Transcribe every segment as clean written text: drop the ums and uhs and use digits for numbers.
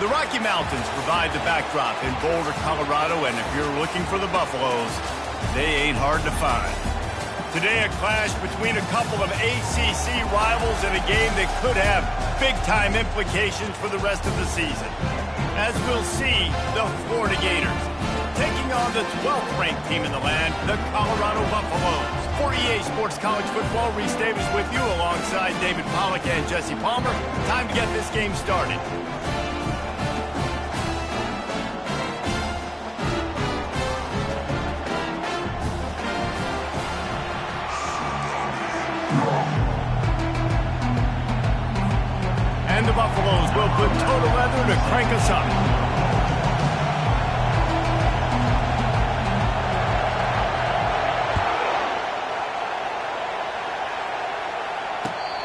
The Rocky Mountains provide the backdrop in Boulder, Colorado, and if you're looking for the Buffaloes, they ain't hard to find. Today, a clash between a couple of ACC rivals in a game that could have big-time implications for the rest of the season. As we'll see, the Florida Gators taking on the 12th-ranked team in the land, the Colorado Buffaloes. For EA Sports College Football, Reese Davis with you alongside David Pollack and Jesse Palmer. Time to get this game started. And the Buffaloes will put total leather to crank us up.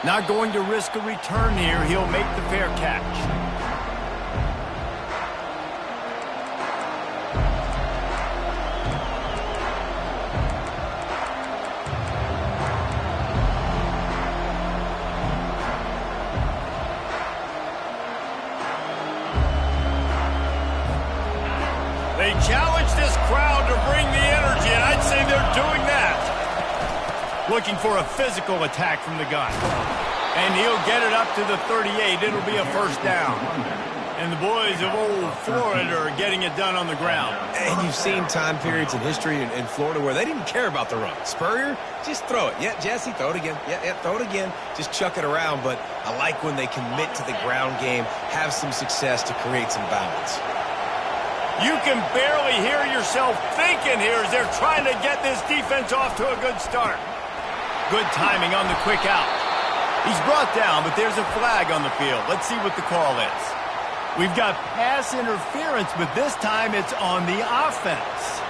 Not going to risk a return here. He'll make the fair catch. They challenge this crowd to bring the energy, and I'd say they're doing that. Looking for a physical attack from the gun. And he'll get it up to the 38. It'll be a first down. And the boys of old Florida are getting it done on the ground. And you've seen time periods in history in Florida where they didn't care about the run. Spurrier, just throw it. Yeah, Jesse, throw it again. Yeah, throw it again. Just chuck it around. But I like when they commit to the ground game, have some success to create some balance. You can barely hear yourself thinking here as they're trying to get this defense off to a good start. Good timing on the quick out. He's brought down, but there's a flag on the field. Let's see what the call is. We've got pass interference, but this time it's on the offense.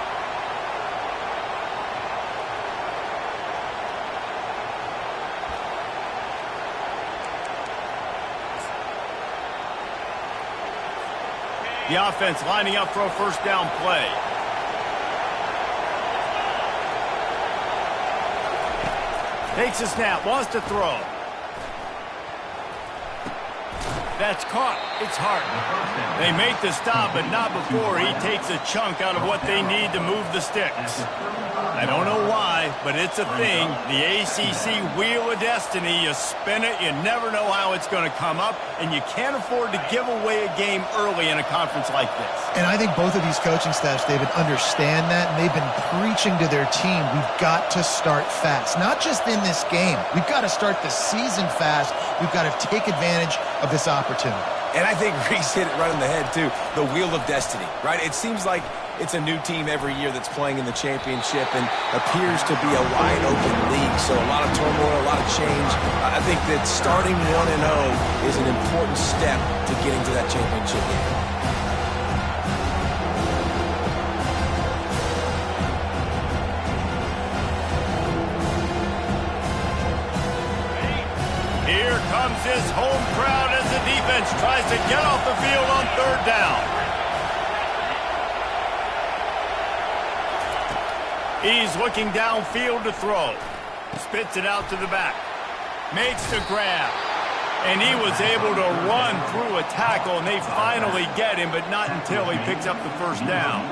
The offense lining up for a first down play. Takes a snap, wants to throw. That's caught. It's Hart. They make the stop, but not before he takes a chunk out of what they need to move the sticks. I don't know why, but it's a thing. The ACC Wheel of Destiny, you spin it, you never know how it's going to come up, and you can't afford to give away a game early in a conference like this. And I think both of these coaching staffs, David, understand that, and they've been preaching to their team, we've got to start fast. Not just in this game. We've got to start the season fast. We've got to take advantage of this opportunity. And I think Reese hit it right on the head, too. The Wheel of Destiny, right? It seems like it's a new team every year that's playing in the championship and appears to be a wide-open league. So a lot of turmoil, a lot of change. I think that starting 1-0 is an important step to getting to that championship game. Here comes his home crowd as the defense tries to get off the field on third down. He's looking downfield to throw. Spits it out to the back. Makes the grab. And he was able to run through a tackle, and they finally get him, but not until he picks up the first down.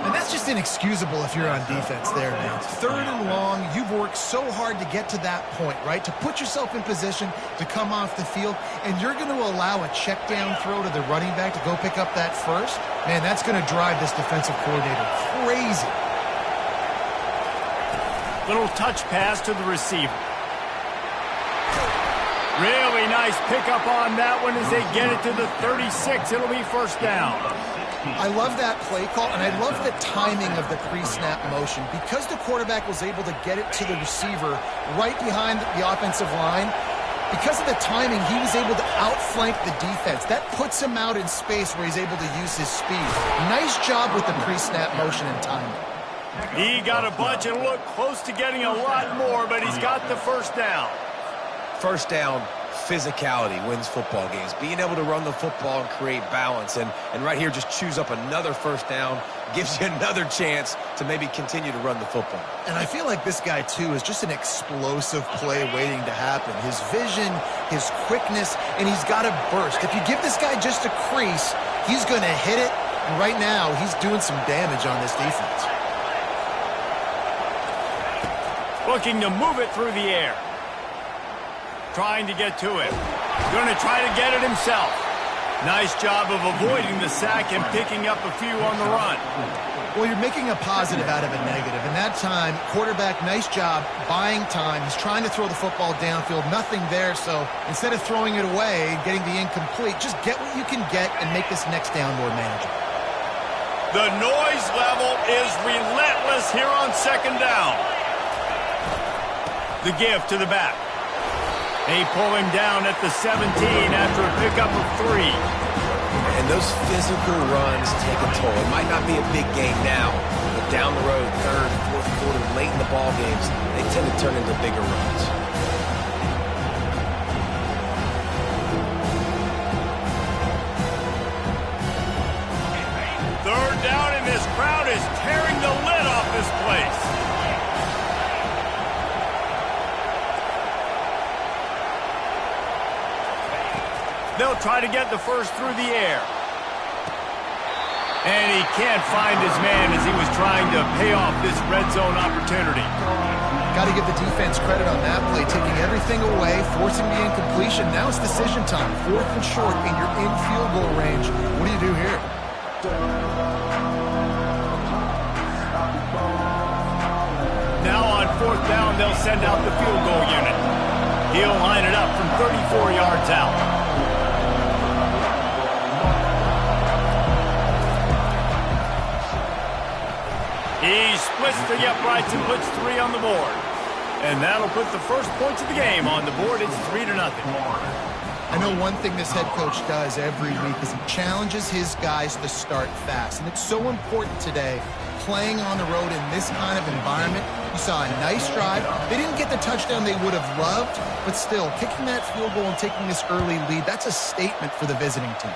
And that's just inexcusable if you're on defense there, man. Third and long, you've worked so hard to get to that point, right? To put yourself in position to come off the field, and you're going to allow a check down throw to the running back to go pick up that first? Man, that's going to drive this defensive coordinator crazy. Little touch pass to the receiver. Really nice pickup on that one as they get it to the 36. It'll be first down. I love that play call, and I love the timing of the pre-snap motion. Because the quarterback was able to get it to the receiver right behind the offensive line, because of the timing, he was able to outflank the defense. That puts him out in space where he's able to use his speed. Nice job with the pre-snap motion and timing. He got a bunch and looked close to getting a lot more, but he's got the first down. First down, physicality wins football games. Being able to run the football and create balance. And right here, just choose up another first down, gives you another chance to maybe continue to run the football. And I feel like this guy, too, is just an explosive play waiting to happen. His vision, his quickness, and he's got a burst. If you give this guy just a crease, he's going to hit it. And right now, he's doing some damage on this defense. Looking to move it through the air. Trying to get to it. Going to try to get it himself. Nice job of avoiding the sack and picking up a few on the run. Well, you're making a positive out of a negative. And that time, quarterback, nice job buying time. He's trying to throw the football downfield. Nothing there, so instead of throwing it away, getting the incomplete, just get what you can get and make this next down more manageable. The noise level is relentless here on second down. The give to the back. They pull him down at the 17 after a pickup of 3. And those physical runs take a toll. It might not be a big game now, but down the road, third, fourth quarter, late in the ball games, they tend to turn into bigger runs. Third down, and this crowd is tearing the lid off this place. They'll try to get the first through the air. And he can't find his man as he was trying to pay off this red zone opportunity. Got to give the defense credit on that play, taking everything away, forcing the incompletion. Now it's decision time. 4th and short, and you're in field goal range. What do you do here? Now on 4th down, they'll send out the field goal unit. He'll line it up from 34 yards out. He splits the uprights and puts 3 on the board. And that'll put the first points of the game on the board. It's 3-0. I know one thing this head coach does every week is he challenges his guys to start fast. And it's so important today, playing on the road in this kind of environment. You saw a nice drive. They didn't get the touchdown they would have loved, but still, kicking that field goal and taking this early lead, that's a statement for the visiting team.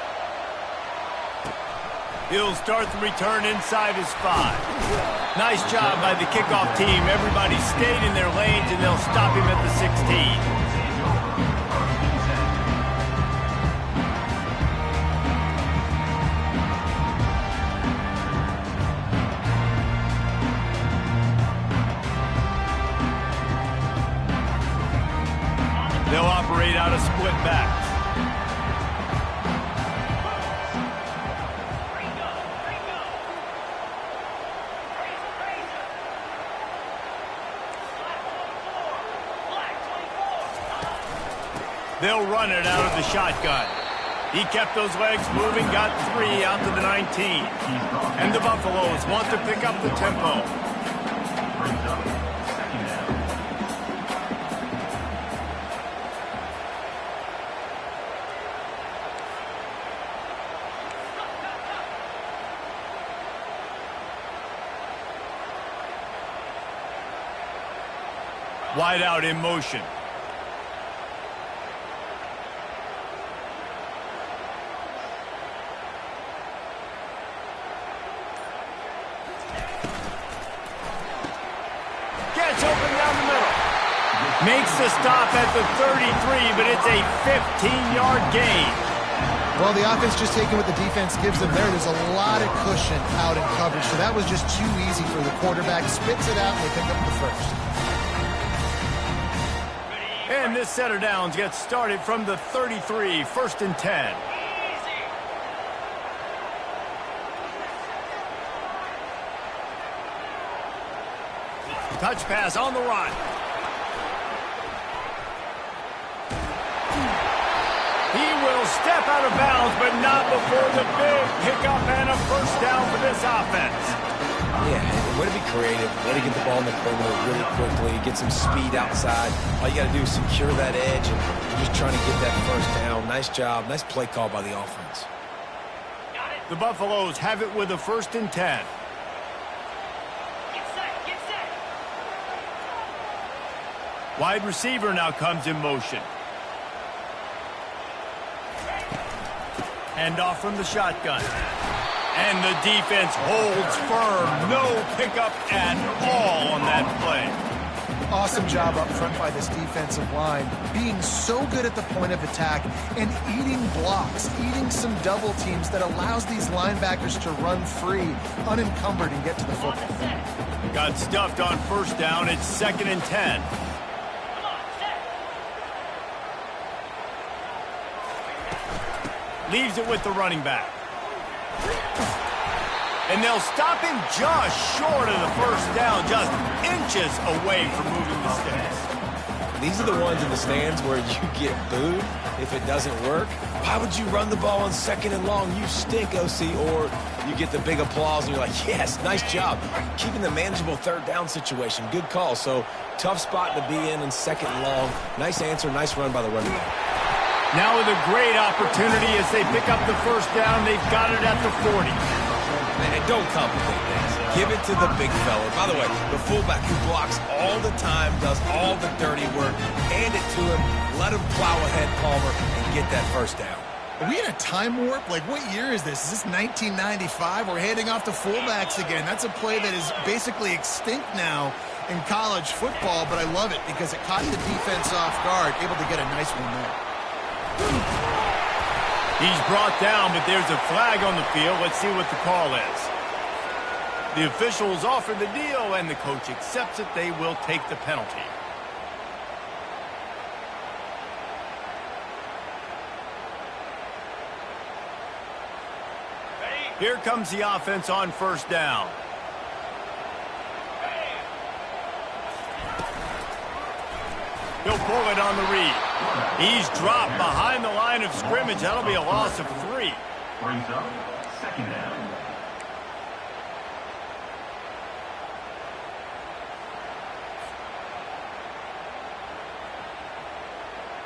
He'll start the return inside his 5. Nice job by the kickoff team. Everybody stayed in their lanes, and they'll stop him at the 16. They'll operate out of split backs. They'll run it out of the shotgun. He kept those legs moving, got 3 out to the 19. And the Buffaloes want to pick up the tempo. Wide out in motion. Gets open down the middle. Makes the stop at the 33, but it's a 15-yard gain. Well, the offense just taking what the defense gives them there. There's a lot of cushion out in coverage, so that was just too easy for the quarterback. Spits it out, and they pick up the first. And this set of downs gets started from the 33, 1st and 10. Touch pass on the run. He will step out of bounds, but not before the big pickup and a first down for this offense. Yeah, way to be creative, way to get the ball in the perimeter really quickly, get some speed outside. All you got to do is secure that edge, and you're just trying to get that first down. Nice job, nice play call by the offense. The Buffaloes have it with a 1st and 10. Wide receiver now comes in motion. Hand off from the shotgun. And the defense holds firm. No pickup at all on that play. Awesome job up front by this defensive line, being so good at the point of attack and eating blocks, eating some double teams that allows these linebackers to run free, unencumbered, and get to the football. Got stuffed on first down. It's 2nd and 10. Leaves it with the running back. And they'll stop him just short of the first down, just inches away from moving the sticks. These are the ones in the stands where you get booed if it doesn't work. Why would you run the ball on 2nd and long? You stink, OC. Or you get the big applause and you're like, yes, nice job. Keeping the manageable 3rd down situation. Good call. So tough spot to be in 2nd and long. Nice answer, nice run by the running back. Now with a great opportunity as they pick up the first down, they've got it at the 40. Man, don't complicate things. Give it to the big fella. By the way, the fullback who blocks all the time, does all the dirty work. Hand it to him. Let him plow ahead, Palmer, and get that first down. Are we in a time warp? Like, what year is this? Is this 1995? We're handing off to fullbacks again. That's a play that is basically extinct now in college football, but I love it because it caught the defense off guard, able to get a nice one there. He's brought down, but there's a flag on the field. Let's see what the call is. The officials offer the deal, and the coach accepts it. They will take the penalty. Here comes the offense on first down. He'll pull it on the read. He's dropped behind the line of scrimmage. That'll be a loss of 3. Brings up 2nd down.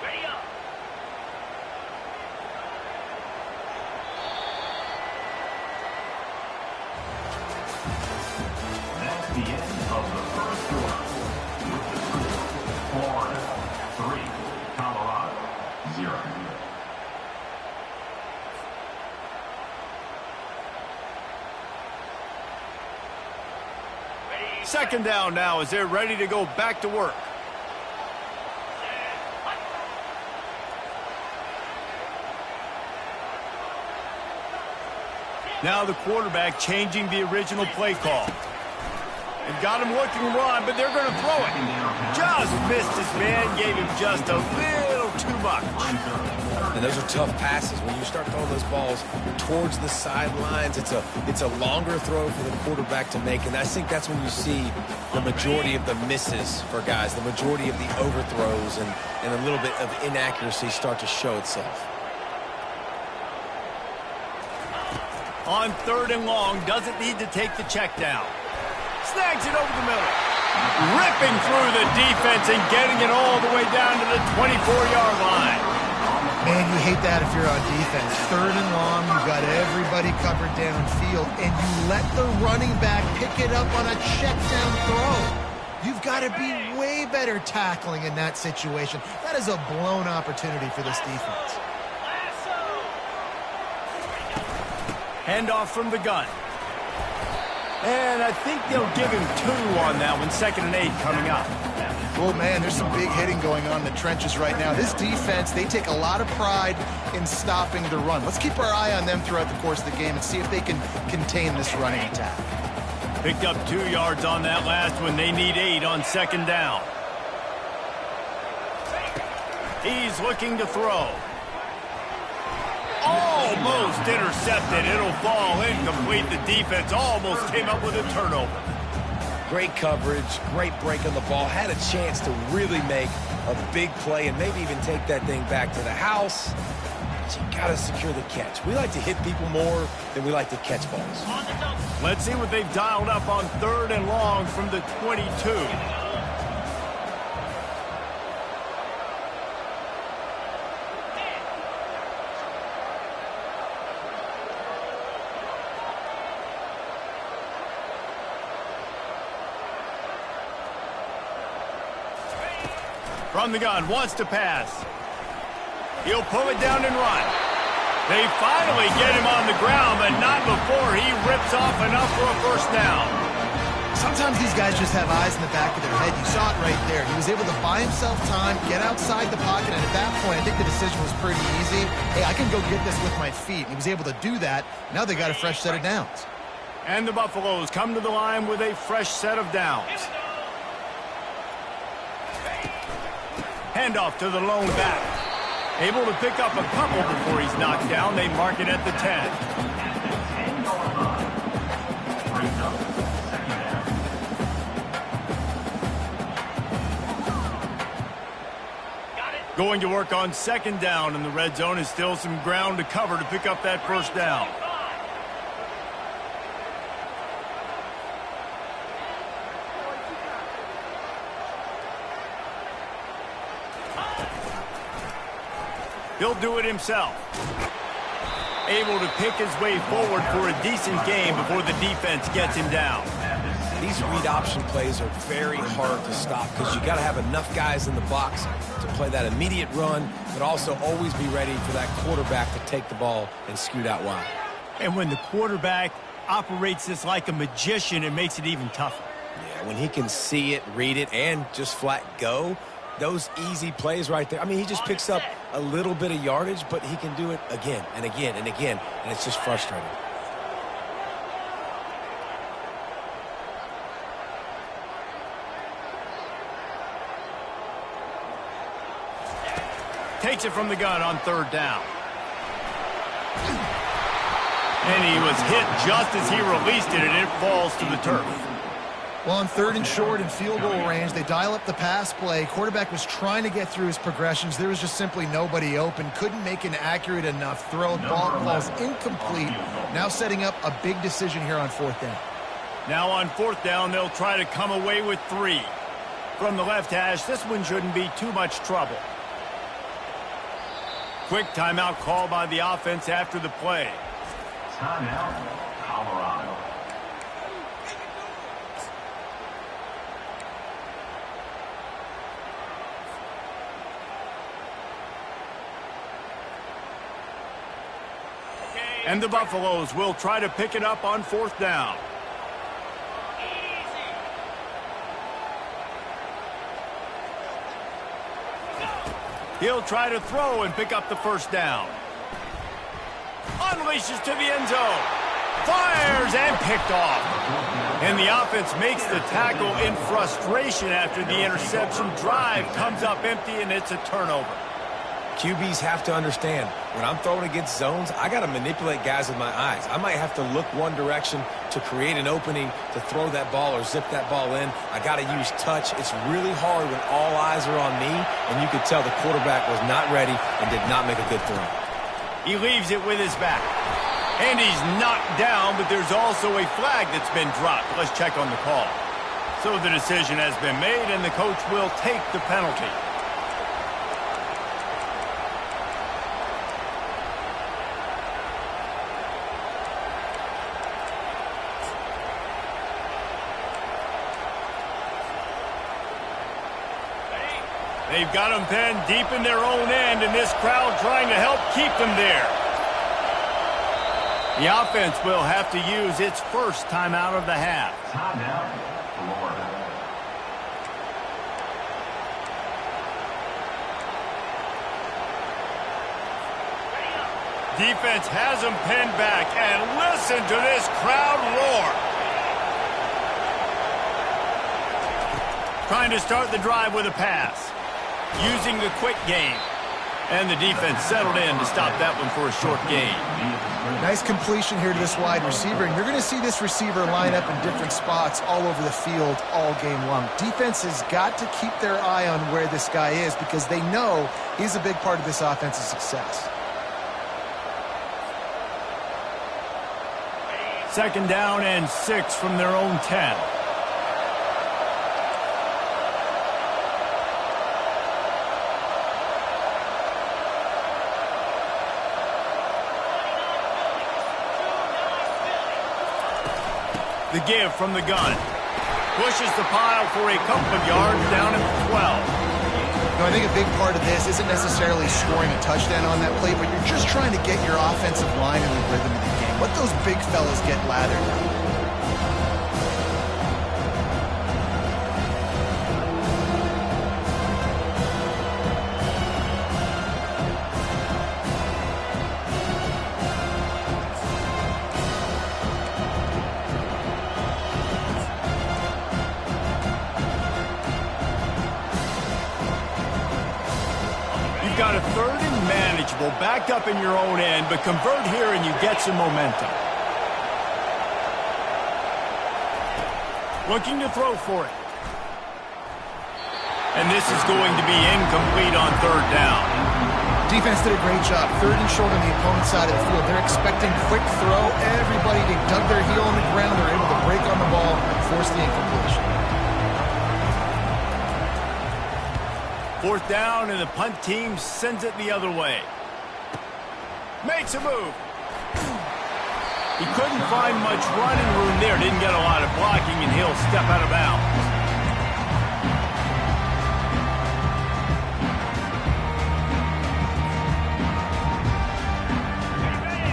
Ready up. That's the end of the first quarter. With the score, Florida 3, Colorado 0. Second down now as they're ready to go back to work. Now the quarterback changing the original play call. They've got him looking to run, but they're going to throw it. Just missed his man, gave him just a little too much. And those are tough passes. When you start throwing those balls towards the sidelines, it's a longer throw for the quarterback to make. And I think that's when you see the majority of the misses for guys, the majority of the overthrows and a little bit of inaccuracy start to show itself. On 3rd and long, doesn't need to take the check down. Snags it over the middle. Ripping through the defense and getting it all the way down to the 24-yard line. Man, you hate that if you're on defense. 3rd and long, you've got everybody covered downfield, and you let the running back pick it up on a check down throw. You've got to be way better tackling in that situation. That is a blown opportunity for this defense. Handoff from the gun. And I think they'll give him 2 on that one. 2nd and 8 coming up. Oh, man, there's some big hitting going on in the trenches right now. This defense, they take a lot of pride in stopping the run. Let's keep our eye on them throughout the course of the game and see if they can contain this running attack. Picked up 2 yards on that last one. They need 8 on 2nd down. He's looking to throw. Almost intercepted. It'll fall incomplete. The defense almost came up with a turnover. Great coverage, great break on the ball. Had a chance to really make a big play and maybe even take that thing back to the house. But you got to secure the catch. We like to hit people more than we like to catch balls. Let's see what they've dialed up on 3rd and long from the 22. From the gun, wants to pass. He'll pull it down and run. They finally get him on the ground, but not before he rips off enough for a first down. Sometimes these guys just have eyes in the back of their head. You saw it right there. He was able to buy himself time, get outside the pocket, and at that point, I think the decision was pretty easy. Hey, I can go get this with my feet. And he was able to do that. Now they got a fresh set of downs. And the Buffaloes come to the line with a fresh set of downs. Handoff to the lone back. Able to pick up a couple before he's knocked down. They mark it at the 10. Going to work on second down in the red zone is still some ground to cover to pick up that first down. He'll do it himself. Able to pick his way forward for a decent game before the defense gets him down. These read option plays are very hard to stop because you got to have enough guys in the box to play that immediate run, but also always be ready for that quarterback to take the ball and scoot out wide. And when the quarterback operates this like a magician, it makes it even tougher. Yeah, when he can see it, read it, and just flat go, those easy plays right there. I mean, he just picks up a little bit of yardage, but he can do it again and again and again, and it's just frustrating. Takes it from the gun on third down. And he was hit just as he released it, and it falls to the turf. Well, on third and short and field goal range, they dial up the pass play. Quarterback was trying to get through his progressions. There was just simply nobody open. Couldn't make an accurate enough throw. Ball falls incomplete. Now setting up a big decision here on fourth down. Now on fourth down, they'll try to come away with 3. From the left hash, this one shouldn't be too much trouble. Quick timeout call by the offense after the play. Timeout, Colorado. And the Buffaloes will try to pick it up on fourth down. He'll try to throw and pick up the first down. Unleashes to the end zone. Fires and picked off. And the offense makes the tackle in frustration after the interception. Drive comes up empty, and it's a turnover. QBs have to understand, when I'm throwing against zones, I got to manipulate guys with my eyes. I might have to look one direction to create an opening to throw that ball or zip that ball in. I got to use touch. It's really hard when all eyes are on me, and you could tell the quarterback was not ready and did not make a good throw. He leaves it with his back. And he's knocked down, but there's also a flag that's been dropped. Let's check on the call. So the decision has been made, and the coach will take the penalty. They've got them pinned deep in their own end, and this crowd trying to help keep them there. The offense will have to use its first timeout of the half. Timeout, Florida. Defense has them pinned back, and listen to this crowd roar. Trying to start the drive with a pass. Using the quick game. And the defense settled in to stop that one for a short gain. Nice completion here to this wide receiver, and you're going to see this receiver line up in different spots all over the field all game long. Defense has got to keep their eye on where this guy is because they know he's a big part of this offense's success. Second down and 6 from their own 10. The give from the gun. Pushes the pile for a couple of yards down at the 12. You know, I think a big part of this isn't necessarily scoring a touchdown on that play, but you're just trying to get your offensive line in the rhythm of the game. Let those big fellas get lathered. Got a third and manageable, backed up in your own end, but convert here and you get some momentum. Looking to throw for it. And this is going to be incomplete on third down. Defense did a great job. Third and short on the opponent's side of the field. They're expecting quick throw. Everybody, they dug their heel on the ground. They're able to break on the ball and force the incompletion. Fourth down, and the punt team sends it the other way. Makes a move. He couldn't find much running room there. Didn't get a lot of blocking, and he'll step out of bounds.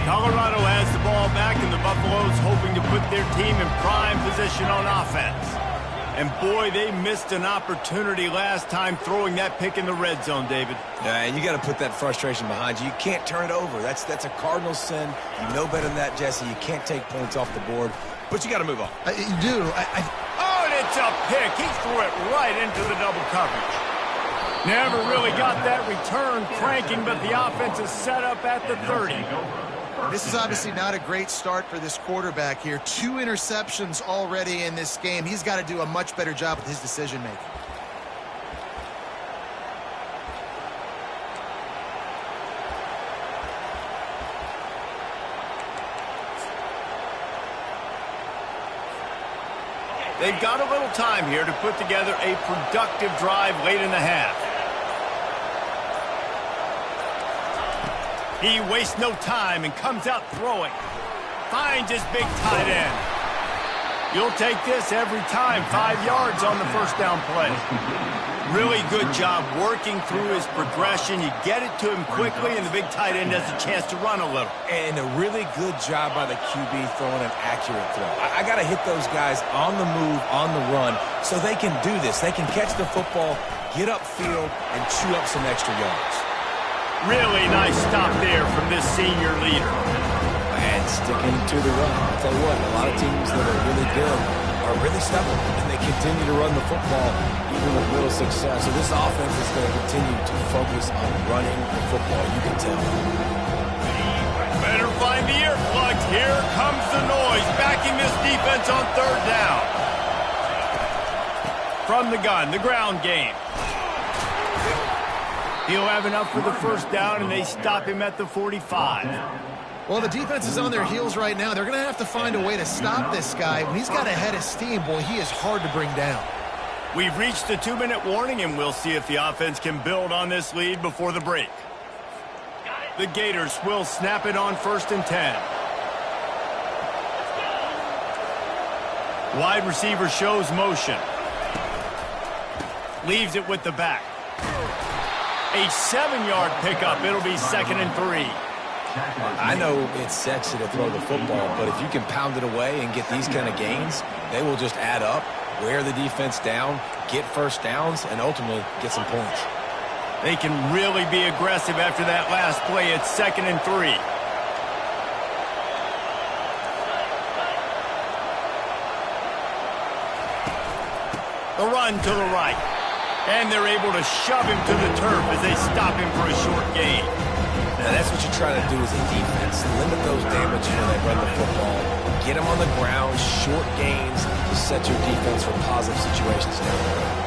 Colorado has the ball back, and the Buffaloes hoping to put their team in prime position on offense. And boy, they missed an opportunity last time throwing that pick in the red zone, David. Yeah, and you got to put that frustration behind you. You can't turn it over. That's a cardinal sin. You know better than that, Jesse. You can't take points off the board, but you got to move on. You do. Oh, and it's a pick. He threw it right into the double coverage. Never really got that return cranking, but the offense is set up at the 30. This is obviously not a great start for this quarterback here. 2 interceptions already in this game. He's got to do a much better job with his decision-making. They've got a little time here to put together a productive drive late in the half. He wastes no time and comes out throwing. Finds his big tight end. You'll take this every time. 5 yards on the first down play. Really good job working through his progression. You get it to him quickly, and the big tight end has a chance to run a little. And a really good job by the QB throwing an accurate throw. I got to hit those guys on the move, on the run, so they can do this. They can catch the football, get upfield, and chew up some extra yards. Really nice stop there from this senior leader. And sticking to the run. I'll tell you what, a lot of teams that are really good are really stubborn, and they continue to run the football even with little success. So this offense is going to continue to focus on running the football, you can tell. Better find the earplugs. Here comes the noise, backing this defense on third down. From the gun, the ground game. He'll have enough for the first down, and they stop him at the 45. Well, the defense is on their heels right now. They're going to have to find a way to stop this guy. When he's got a head of steam, boy, he is hard to bring down. We've reached the 2-minute warning, and we'll see if the offense can build on this lead before the break. The Gators will snap it on 1st and 10. Wide receiver shows motion. Leaves it with the back. A 7-yard pickup. It'll be 2nd and 3. I know it's sexy to throw the football, but if you can pound it away and get these kind of gains, they will just add up, wear the defense down, get first downs, and ultimately get some points. They can really be aggressive after that last play. It's 2nd and 3. The run to the right. And they're able to shove him to the turf as they stop him for a short gain. Now, that's what you try to do as a defense. Limit those damages when they run the football. Get them on the ground, short gains to set your defense for positive situations down the road.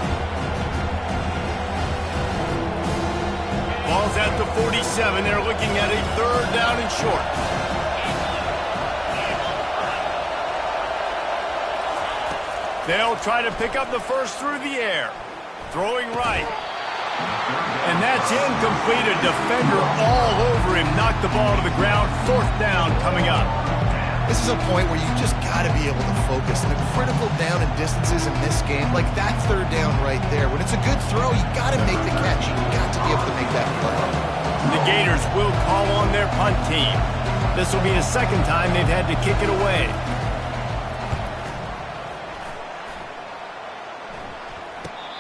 Ball's at the 47. They're looking at a 3rd down and short. They'll try to pick up the first through the air. Throwing right. And that's incomplete. A defender all over him. Knocked the ball to the ground. 4th down coming up. This is a point where you just got to be able to focus. And a critical down and distances in this game, like that third down right there. When it's a good throw, you got to make the catch. You got to be able to make that play. The Gators will call on their punt team. This will be the second time they've had to kick it away.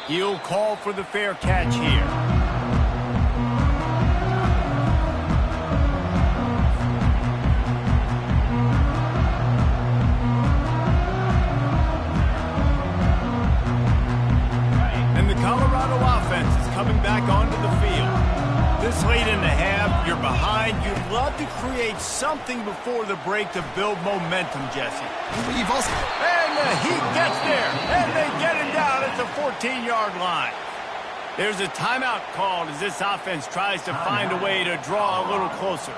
He'll call for the fair catch here. And the Colorado offense is coming back onto the field. This late in the half, you're behind. You'd love to create something before the break to build momentum, Jesse. You've also... And he gets there, and they get him down at the 14-yard line. There's a timeout called as this offense tries to find a way to draw a little closer.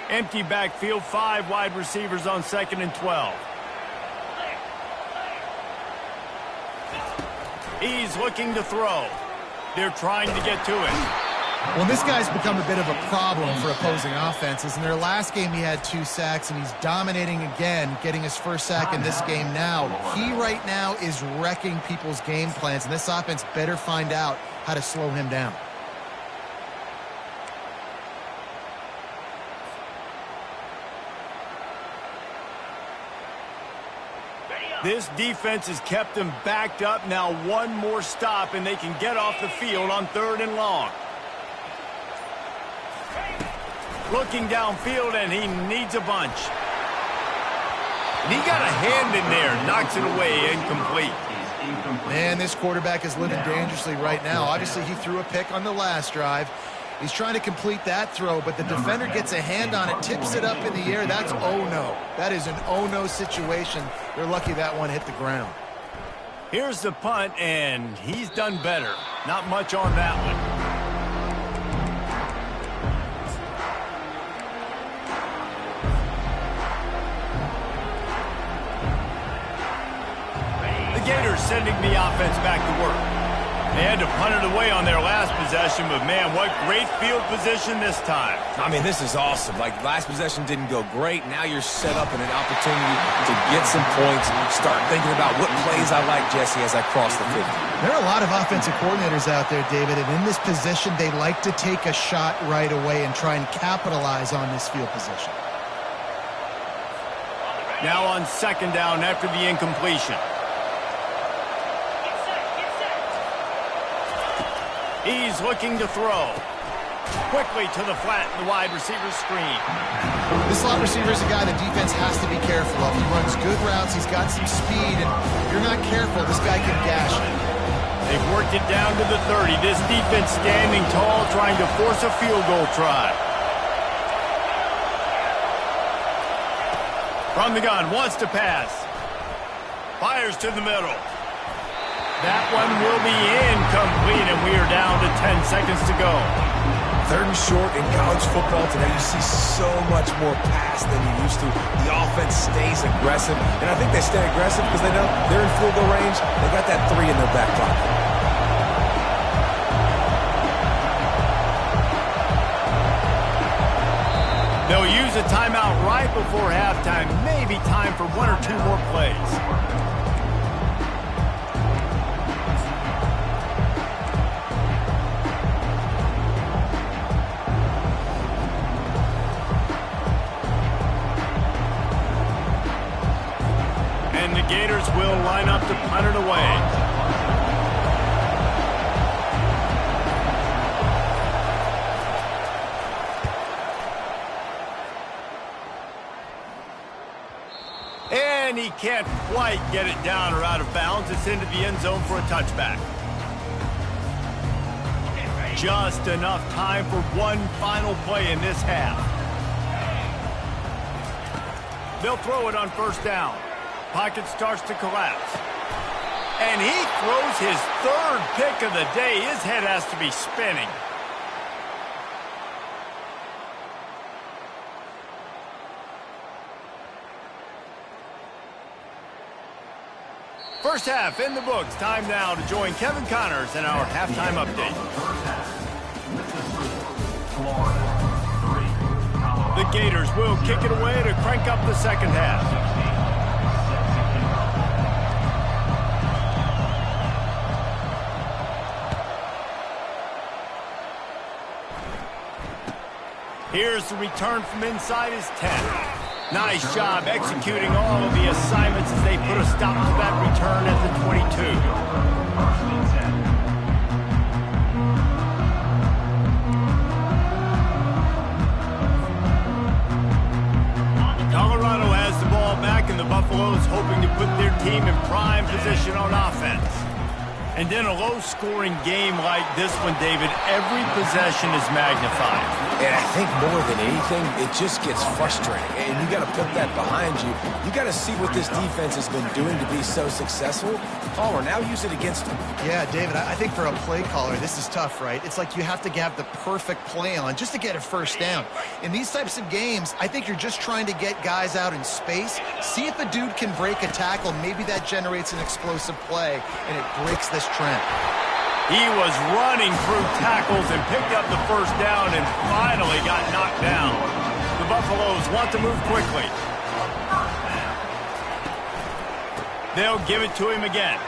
Empty backfield, 5 wide receivers on 2nd and 12. He's looking to throw. They're trying to get to it. Well, this guy's become a bit of a problem for opposing offenses. In their last game, he had 2 sacks, and he's dominating again, getting his first sack in this game now. He right now is wrecking people's game plans, and this offense better find out how to slow him down. This defense has kept them backed up. Now one more stop, and they can get off the field on 3rd and long. Looking downfield, and he needs a bunch. And he got a hand in there, knocks it away, incomplete. Man, this quarterback is living dangerously right now. Obviously, he threw a pick on the last drive. He's trying to complete that throw, but the defender gets a hand on it, tips it up in the air. That's oh-no. That is an oh-no situation. They're lucky that one hit the ground. Here's the punt, and he's done better. Not much on that one. The Gators sending the offense back to work. They had to punt it away on their last possession, but man, what great field position this time. I mean, this is awesome. Like, last possession didn't go great. Now you're set up in an opportunity to get some points. Start thinking about what plays I like, Jesse, as I cross the 50. There are a lot of offensive coordinators out there, David, and in this position, they like to take a shot right away and try and capitalize on this field position. Now on 2nd down after the incompletion. He's looking to throw. Quickly to the flat, the wide receiver screen. This slot receiver is a guy the defense has to be careful of. He runs good routes, he's got some speed, and if you're not careful, this guy can gash you. They've worked it down to the 30. This defense standing tall, trying to force a field goal try. From the gun, wants to pass. Fires to the middle. That one will be incomplete, and we are down to 10 seconds to go. 3rd and short in college football today. You see so much more pass than you used to. The offense stays aggressive, and I think they stay aggressive because they know they're in field goal range. They got that 3 in their back pocket. They'll use a timeout right before halftime. Maybe time for 1 or 2 more plays. Gators will line up to punt it away. And he can't quite get it down or out of bounds. It's into the end zone for a touchback. Just enough time for one final play in this half. They'll throw it on 1st down. Pocket starts to collapse. And he throws his 3rd pick of the day. His head has to be spinning. First half in the books. Time now to join Kevin Connors in our halftime update. The Gators will kick it away to crank up the second half. Here's the return from inside his 10. Nice job executing all of the assignments as they put a stop to that return at the 22. Colorado has the ball back, and the Buffaloes hoping to put their team in prime position on offense. And in a low-scoring game like this one, David, every possession is magnified. And I think more than anything, it just gets frustrating. And you got to put that behind you. You got to see what this defense has been doing to be so successful. Palmer, now use it against them. Yeah, David, I think for a play caller, this is tough, right? It's like you have to have the perfect play on just to get a first down. In these types of games, I think you're just trying to get guys out in space, see if a dude can break a tackle. Maybe that generates an explosive play, and it breaks this trend. He was running through tackles and picked up the first down and finally got knocked down. The Buffaloes want to move quickly. They'll give it to him again.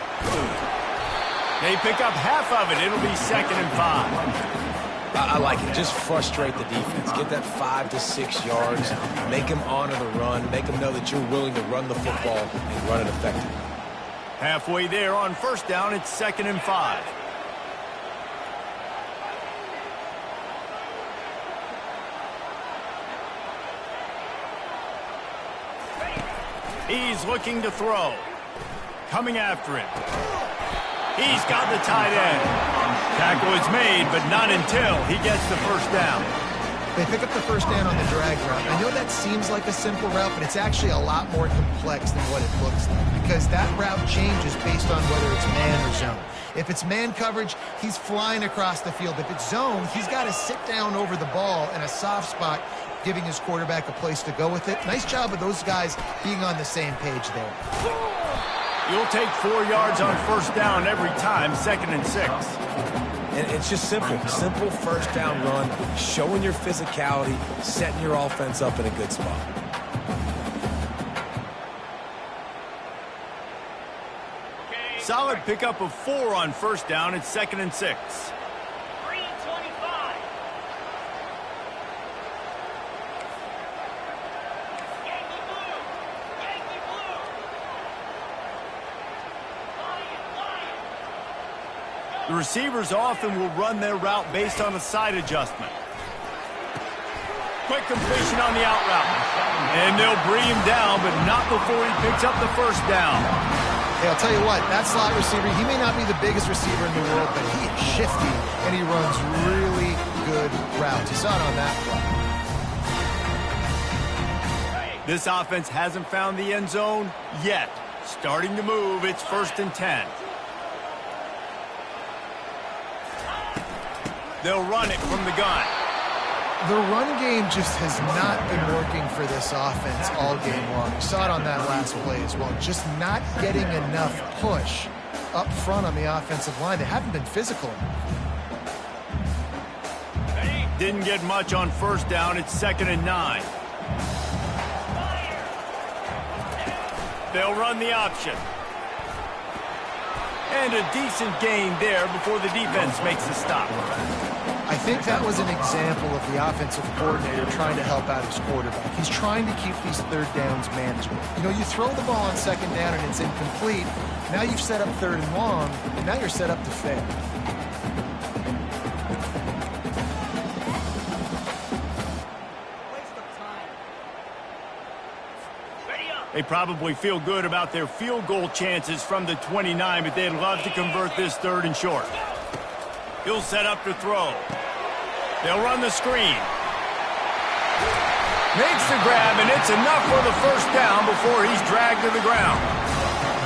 They pick up half of it. It'll be 2nd and 5. I like it. Just frustrate the defense. Get that 5 to 6 yards. Make them honor the run. Make them know that you're willing to run the football and run it effectively. Halfway there on first down, it's 2nd and 5. He's looking to throw. Coming after him. He's got the tight end. Tackle is made, but not until he gets the first down. They pick up the first down on the drag route. I know that seems like a simple route, but it's actually a lot more complex than what it looks like, because that route changes based on whether it's man or zone. If it's man coverage, he's flying across the field. If it's zone, he's got to sit down over the ball in a soft spot, giving his quarterback a place to go with it. Nice job of those guys being on the same page there. You'll take 4 yards on first down every time, 2nd and 6. And it's just simple. Simple first down run, showing your physicality, setting your offense up in a good spot. Solid pickup of 4 on first down. It's 2nd and 6. The receivers often will run their route based on a side adjustment. Quick completion on the out route. And they'll bring him down, but not before he picks up the first down. Hey, I'll tell you what, that slot receiver, he may not be the biggest receiver in the world, but he is shifty, and he runs really good routes. You saw it on that play. This offense hasn't found the end zone yet. Starting to move, it's 1st and 10. They'll run it from the gun. The run game just has not been working for this offense all game long. We saw it on that last play as well. Just not getting enough push up front on the offensive line. They haven't been physical enough. Didn't get much on first down. It's 2nd and 9. They'll run the option. And a decent gain there before the defense makes the stop. I think that was an example of the offensive coordinator trying to help out his quarterback. He's trying to keep these third downs manageable. You know, you throw the ball on 2nd down and it's incomplete. Now you've set up 3rd and long, and now you're set up to fail. They probably feel good about their field goal chances from the 29, but they'd love to convert this 3rd and short. He'll set up to throw. They'll run the screen. Makes the grab, and it's enough for the first down before he's dragged to the ground.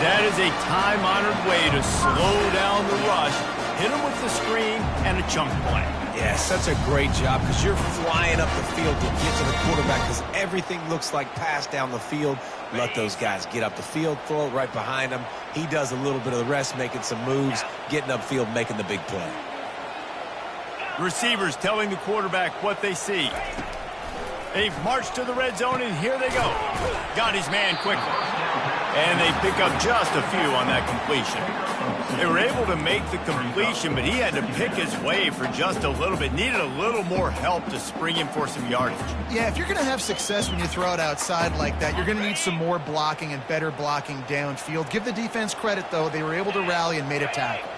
That is a time-honored way to slow down the rush, hit him with the screen, and a chunk play. Yeah, such a great job because you're flying up the field to get to the quarterback because everything looks like pass down the field. Let those guys get up the field, throw it right behind him. He does a little bit of the rest, making some moves, getting upfield, making the big play. Receivers telling the quarterback what they see. They've marched to the red zone, and here they go. Got his man quickly. And they pick up just a few on that completion. They were able to make the completion, but he had to pick his way for just a little bit. Needed a little more help to spring him for some yardage. Yeah, if you're going to have success when you throw it outside like that, you're going to need some more blocking and better blocking downfield. Give the defense credit, though. They were able to rally and made a tackle.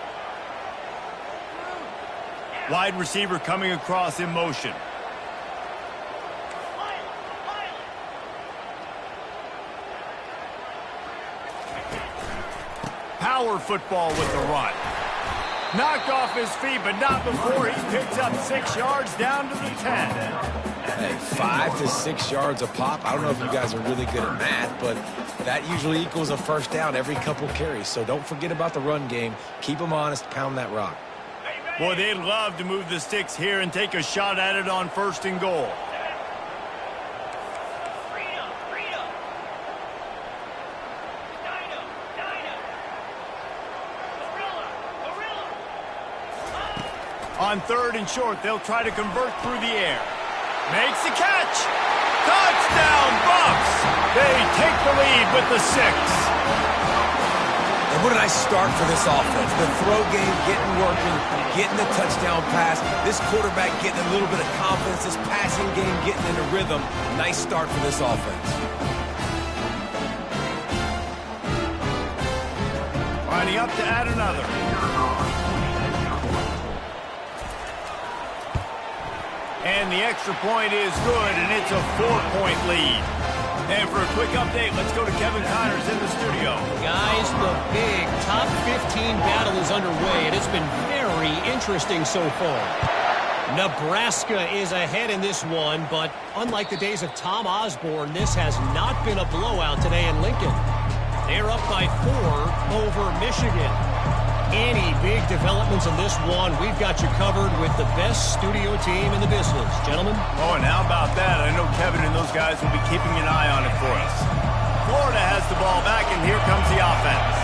Wide receiver coming across in motion. Power football with the run. Knocked off his feet, but not before he picks up 6 yards down to the 10. Hey, 5 to 6 yards a pop. I don't know if you guys are really good at math, but that usually equals a first down every couple carries. So don't forget about the run game. Keep them honest, pound that rock. Boy, they'd love to move the sticks here and take a shot at it on 1st and goal. On 3rd and short, they'll try to convert through the air. Makes the catch. Touchdown, Bucs. They take the lead with the 6. And what a nice start for this offense. The throw game getting working, getting the touchdown pass. This quarterback getting a little bit of confidence. This passing game getting into rhythm. Nice start for this offense. Lining up to add another. And the extra point is good, and it's a 4-point lead. And for a quick update, let's go to Kevin Connors in the studio. Guys, the big top 15 battle is underway, and it's been very interesting so far. Nebraska is ahead in this one, but unlike the days of Tom Osborne, this has not been a blowout today in Lincoln. They're up by 4 over Michigan. Any big developments in this one, we've got you covered with the best studio team in the business. Gentlemen? Oh, and how about that? I know Kevin and those guys will be keeping an eye on it for us. Florida has the ball back, and here comes the offense.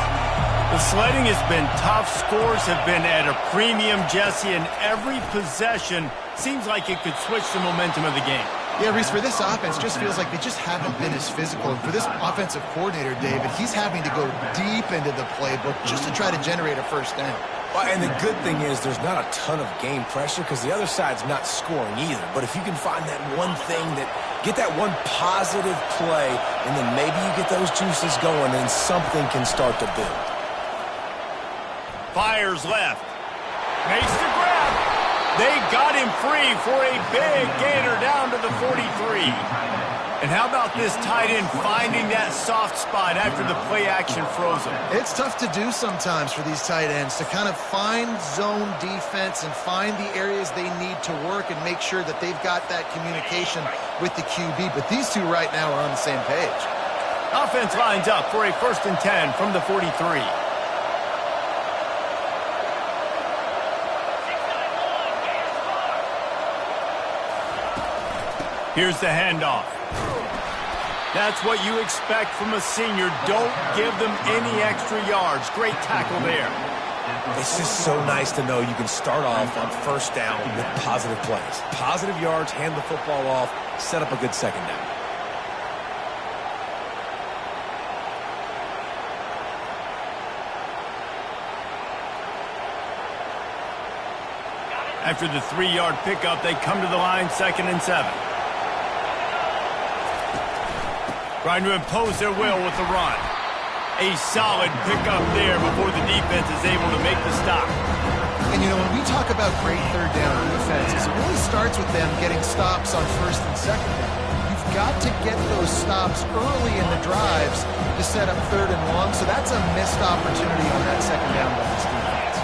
The sledding has been tough. Scores have been at a premium, Jesse, and every possession seems like it could switch the momentum of the game. Yeah, Reese, for this offense, just feels like they just haven't been as physical. And for this offensive coordinator, David, he's having to go deep into the playbook just to try to generate a first down. Well, and the good thing is there's not a ton of game pressure because the other side's not scoring either. But if you can find that one thing get that one positive play, and then maybe you get those juices going and something can start to build. Fires left. Makes the grab. They got him free for a big gainer down to the 43. And how about this tight end finding that soft spot after the play action froze him? It's tough to do sometimes for these tight ends to kind of find zone defense and find the areas they need to work and make sure that they've got that communication with the QB. But these two right now are on the same page. Offense lines up for a 1st and 10 from the 43. Here's the handoff. That's what you expect from a senior. Don't give them any extra yards. Great tackle there. It's just so nice to know you can start off on 1st down with positive plays. Positive yards, hand the football off, set up a good 2nd down. After the 3-yard pickup, they come to the line 2nd and 7. Trying to impose their will with the run. A solid pickup there before the defense is able to make the stop. And, you know, when we talk about great 3rd down defenses, it really starts with them getting stops on 1st and 2nd down. You've got to get those stops early in the drives to set up 3rd and long, so that's a missed opportunity on that 2nd down by this defense.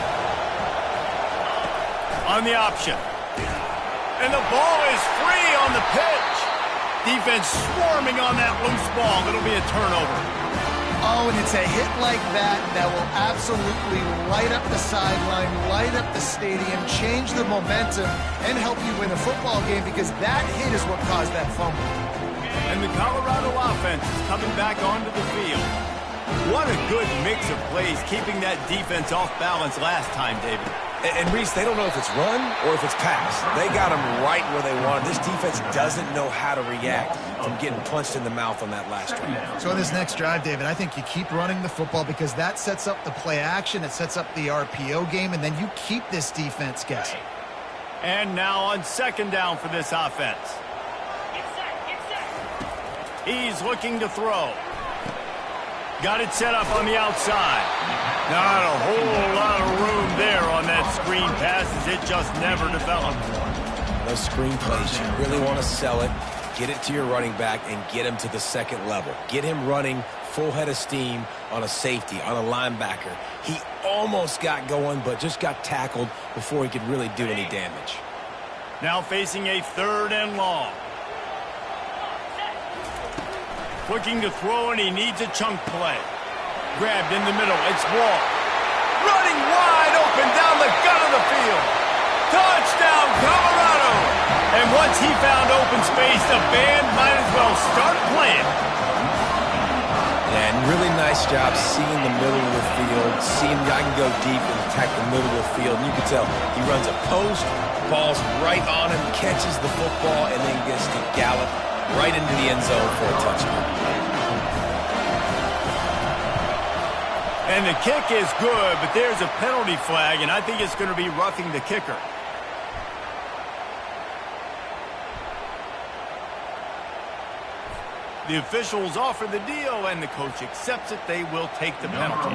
On the option. And the ball is free on the pitch. Defense swarming on that loose ball. It'll be a turnover. Oh, and it's a hit like that that will absolutely light up the sideline, light up the stadium, change the momentum, and help you win a football game, because that hit is what caused that fumble. And the Colorado offense is coming back onto the field. What a good mix of plays, keeping that defense off balance last time, David. And Reese, they don't know if it's run or if it's pass. They got them right where they want. This defense doesn't know how to react from getting punched in the mouth on that last drive. So in this next drive, David, I think you keep running the football, because that sets up the play action, it sets up the RPO game, and then you keep this defense guessing. And now on second down for this offense. He's looking to throw. Got it set up on the outside. Not a whole lot of room there on that screen pass, as it just never developed. Those screen plays, you really want to sell it, get it to your running back, and get him to the second level. Get him running full head of steam on a safety, on a linebacker. He almost got going, but just got tackled before he could really do any damage. Now facing a 3rd and long. Looking to throw, and he needs a chunk play. Grabbed in the middle. It's Wall. Running wide open down the gut of the field. Touchdown, Colorado! And once he found open space, the band might as well start playing. Yeah, and really nice job seeing the middle of the field, seeing I can go deep and attack the middle of the field. And you can tell he runs a post, ball's right on him, catches the football, and then gets to gallop right into the end zone for a touchdown. And the kick is good, but there's a penalty flag, and I think it's going to be roughing the kicker. The officials offer the deal, and the coach accepts it. They will take the penalty.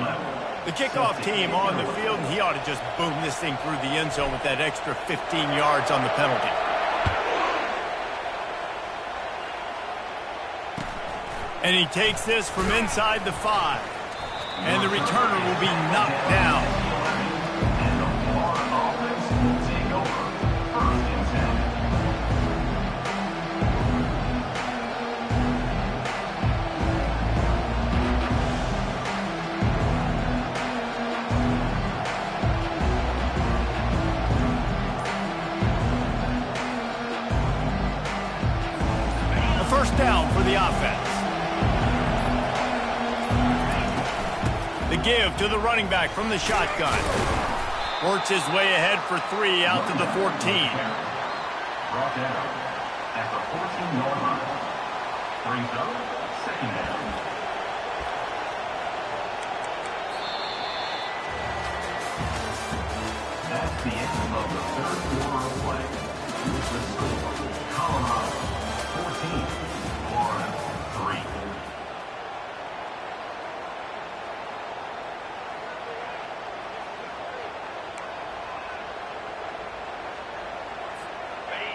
The kickoff team on the field, and he ought to just boom this thing through the end zone with that extra 15 yards on the penalty. And he takes this from inside the 5. And the returner will be knocked down. And the Florida offense will take over 1st and 10. A 1st down for the offense. The give to the running back from the shotgun. Works his way ahead for 3 out to the 14. Brought down at the 14-yard line. Brings up 2nd down. That's the end of the 3rd quarter of play. Here's the score. Colorado 14, Florida 3.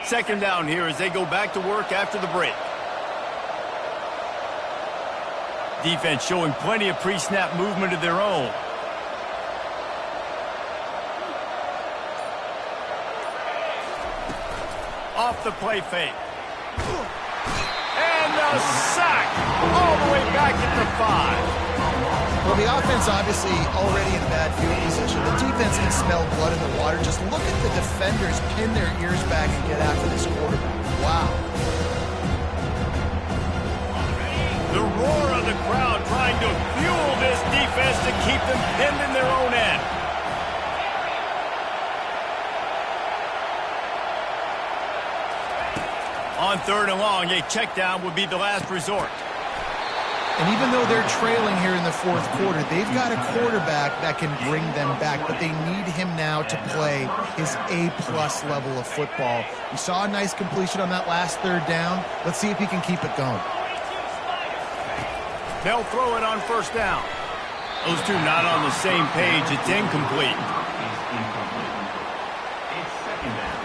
Second down here as they go back to work after the break. Defense showing plenty of pre-snap movement of their own. Off the play fake. And a sack all the way back at the 5. Well, the offense obviously already in bad field position. The defense can smell blood in the water. Just look at the defenders pin their ears back and get after this quarterback. Wow. The roar of the crowd trying to fuel this defense to keep them pinned in their own end. On 3rd and long, a check down would be the last resort. And even though they're trailing here in the 4th quarter, they've got a quarterback that can bring them back, but they need him now to play his A-plus level of football. We saw a nice completion on that last 3rd down. Let's see if he can keep it going. They'll throw it on 1st down. Those two not on the same page. It's incomplete. It's incomplete. It's 2nd down.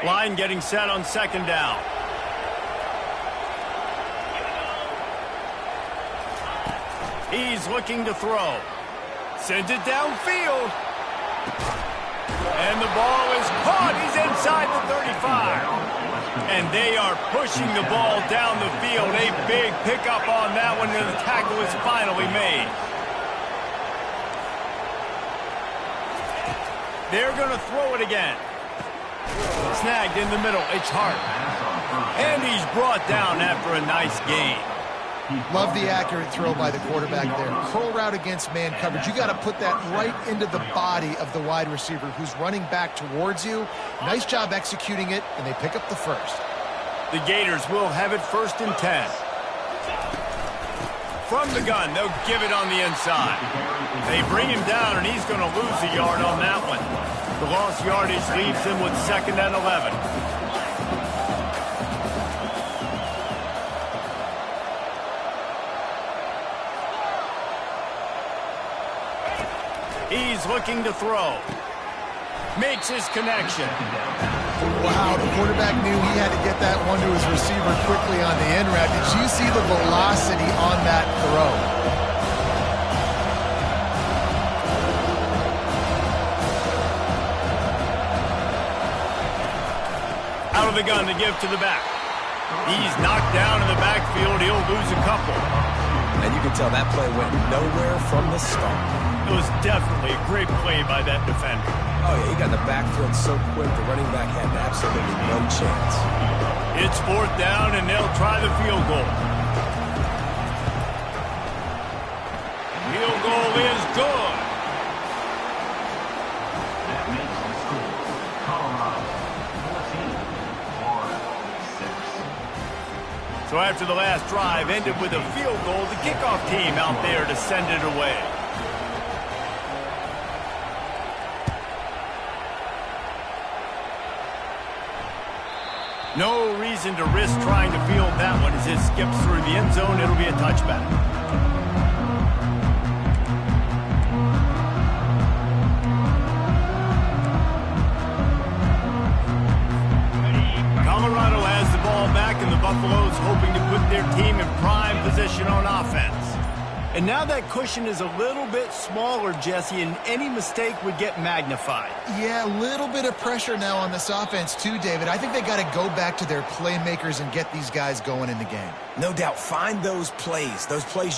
Line getting set on 2nd down. He's looking to throw. Sends it downfield. And the ball is caught. He's inside the 35. And they are pushing the ball down the field. A big pickup on that one, and the tackle is finally made. They're going to throw it again. Snagged in the middle. It's Hart. And he's brought down after a nice gain. Love the accurate throw by the quarterback there. Curl route against man coverage. You got to put that right into the body of the wide receiver who's running back towards you. Nice job executing it, and they pick up the first. The Gators will have it 1st and 10. From the gun, they'll give it on the inside. They bring him down, and he's going to lose a yard on that one. The lost yardage leaves him with 2nd and 11. He's looking to throw. Makes his connection. Wow, the quarterback knew he had to get that one to his receiver quickly on the end route. Did you see the velocity on that throw? Out of the gun to give to the back. He's knocked down in the backfield. He'll lose a couple. And you can tell that play went nowhere from the start. It was definitely a great play by that defender. Oh, yeah, he got in the backfield so quick, the running back had absolutely no chance. It's 4th down, and they'll try the field goal. Field goal is good. That makes the score Colorado 14, 6. So after the last drive ended with a field goal, the kickoff team out there to send it away. No reason to risk trying to field that one as it skips through the end zone. It'll be a touchback. Colorado has the ball back, and the Buffaloes hoping to put their team in prime position on offense. And now that cushion is a little bit smaller, Jesse, and any mistake would get magnified. Yeah, a little bit of pressure now on this offense too, David. I think they got to go back to their playmakers and get these guys going in the game. No doubt, find those plays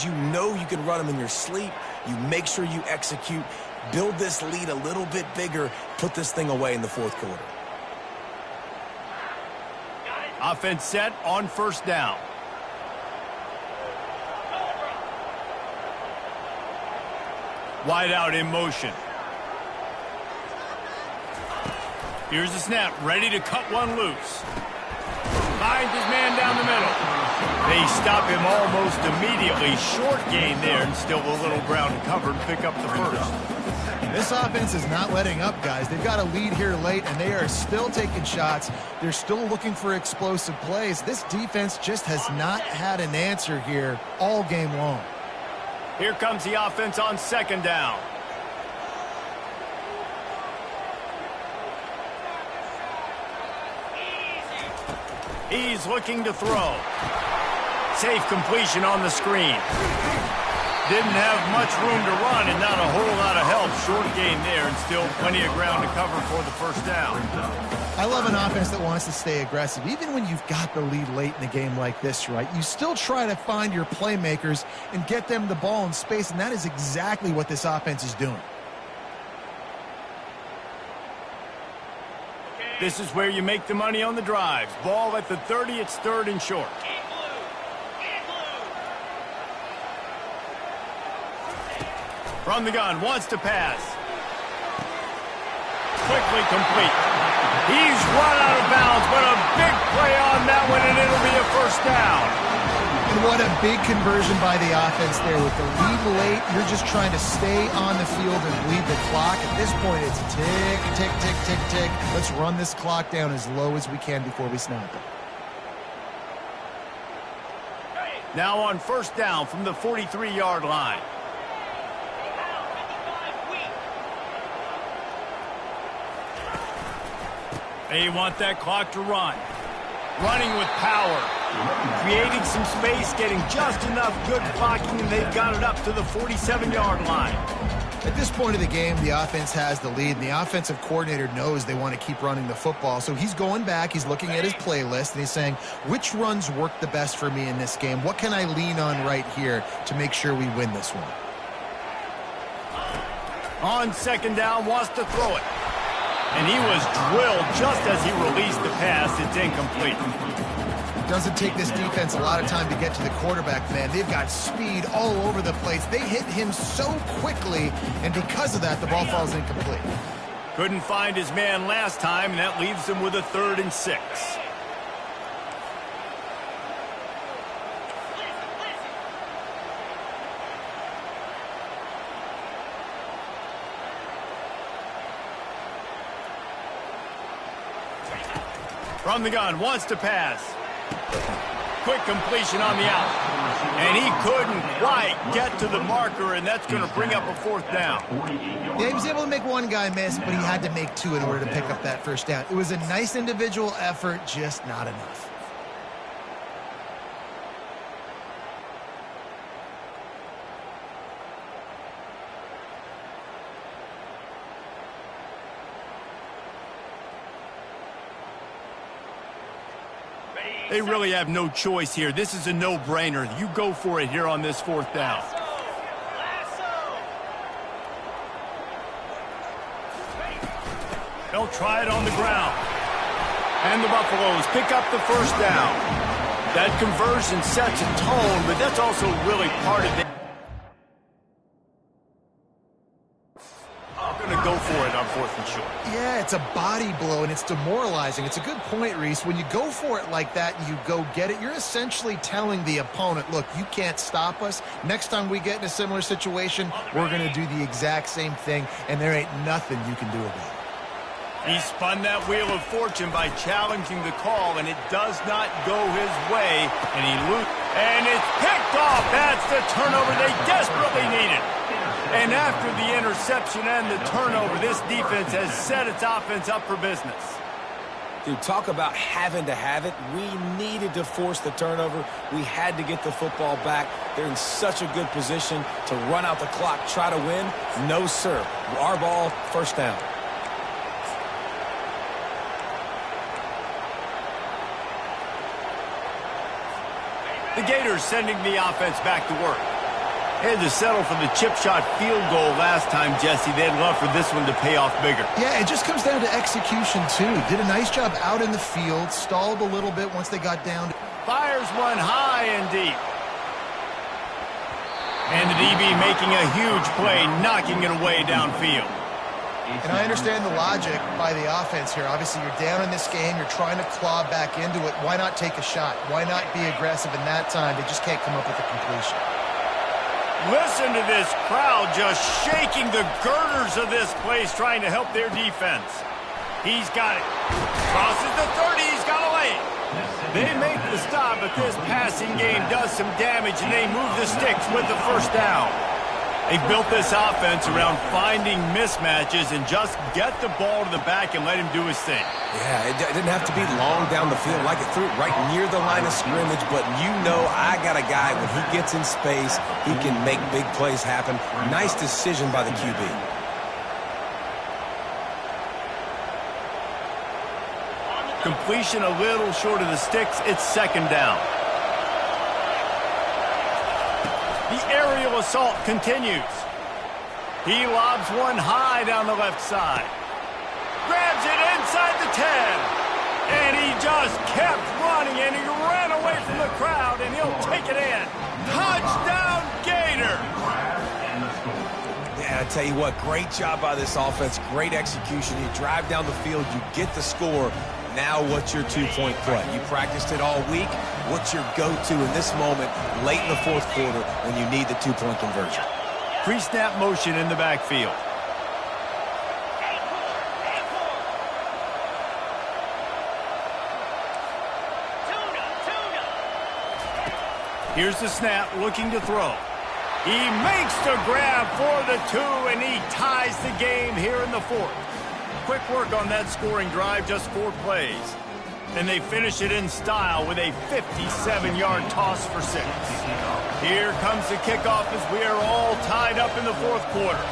you know you can run them in your sleep. You make sure you execute, build this lead a little bit bigger, put this thing away in the 4th quarter. Offense set on 1st down. Wide out in motion. Here's the snap, ready to cut one loose. Finds his man down the middle. They stop him almost immediately. Short gain there, and still a little ground covered. Pick up the first. This offense is not letting up, guys. They've got a lead here late, and they are still taking shots. They're still looking for explosive plays. This defense just has not had an answer here all game long. Here comes the offense on 2nd down. He's looking to throw. Safe completion on the screen. Didn't have much room to run and not a whole lot of help. Short gain there, and still plenty of ground to cover for the 1st down. I love an offense that wants to stay aggressive. Even when you've got the lead late in the game like this, right, you still try to find your playmakers and get them the ball in space, and that is exactly what this offense is doing. This is where you make the money on the drives. Ball at the 30, it's 3rd and short. From the gun, wants to pass. Quickly complete. He's run out of bounds, but a big play on that one, and it'll be a 1st down. And what a big conversion by the offense there. With the lead late, you're just trying to stay on the field and bleed the clock. At this point, it's tick, tick, tick, tick, tick. Let's run this clock down as low as we can before we snap it. Now on 1st down from the 43-yard line. They want that clock to run. Running with power. Creating some space, getting just enough good blocking, and they've got it up to the 47-yard line. At this point of the game, the offense has the lead, and the offensive coordinator knows they want to keep running the football. So he's going back, he's looking at his playlist, and he's saying, which runs work the best for me in this game? What can I lean on right here to make sure we win this one? On second down, wants to throw it. And he was drilled just as he released the pass. It's incomplete. Doesn't take this defense a lot of time to get to the quarterback, man. They've got speed all over the place. They hit him so quickly, and because of that, the ball falls incomplete. Couldn't find his man last time, and that leaves him with a 3rd and 6. From the gun, wants to pass. Quick completion on the out. And he couldn't quite get to the marker, and that's going to bring up a 4th down. Yeah, he was able to make one guy miss, but he had to make 2 in order to pick up that 1st down. It was a nice individual effort, just not enough. They really have no choice here. This is a no-brainer. You go for it here on this 4th down. They'll try it on the ground. And the Buffaloes pick up the 1st down. That conversion sets a tone, but that's also really part of it. Going to go for it on 4th and short. Yeah, it's a body blow, and it's demoralizing. It's a good point, Reese. When you go for it like that and you go get it, you're essentially telling the opponent, look, you can't stop us. Next time we get in a similar situation, we're going to do the exact same thing, and there ain't nothing you can do about it. He spun that wheel of fortune by challenging the call, and it does not go his way, and he loses. And it's picked off. That's the turnover they desperately needed. And after the interception and the turnover, this defense has set its offense up for business. Dude, talk about having to have it. We needed to force the turnover. We had to get the football back. They're in such a good position to run out the clock, try to win. No, sir. Our ball, 1st down. The Gators sending the offense back to work. They had to settle for the chip shot field goal last time, Jesse. They'd love for this one to pay off bigger. Yeah, it just comes down to execution, too. Did a nice job out in the field, stalled a little bit once they got down. Fires one high and deep. And the DB making a huge play, knocking it away downfield. And I understand the logic by the offense here. Obviously, you're down in this game. You're trying to claw back into it. Why not take a shot? Why not be aggressive in that time? They just can't come up with a completion. Listen to this crowd just shaking the girders of this place, trying to help their defense. He's got it. Crosses the 30. He's got a lane. They make the stop, but this passing game does some damage, and they move the sticks with the 1st down. They built this offense around finding mismatches and just get the ball to the back and let him do his thing. Yeah, it didn't have to be long down the field. Like it threw it right near the line of scrimmage, but you know I got a guy, when he gets in space, he can make big plays happen. Nice decision by the QB. Completion a little short of the sticks. It's 2nd down. The aerial assault continues. He lobs one high down the left side. Grabs it inside the 10. And he just kept running, and he ran away from the crowd, and he'll take it in. Touchdown, Gator! Yeah, I tell you what, great job by this offense. Great execution. You drive down the field, you get the score. Now what's your 2-point play? You practiced it all week. What's your go-to in this moment, late in the 4th quarter, when you need the 2-point conversion? Pre-snap motion in the backfield. Here's the snap, looking to throw. He makes the grab for the 2, and he ties the game here in the 4th. Quick work on that scoring drive, just 4 plays. And they finish it in style with a 57-yard toss for 6. Here comes the kickoff as we are all tied up in the fourth quarter.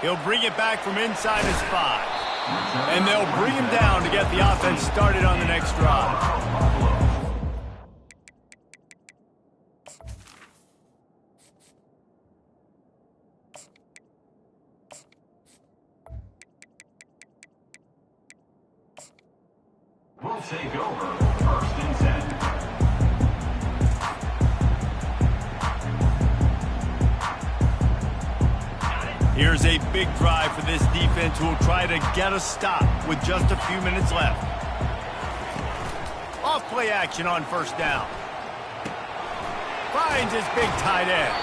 He'll bring it back from inside his 5. And they'll bring him down to get the offense started on the next drive. We'll take over first and 10. Here's a big drive for this defense who will try to get a stop with just a few minutes left. Off play action on first down. Finds his big tight end.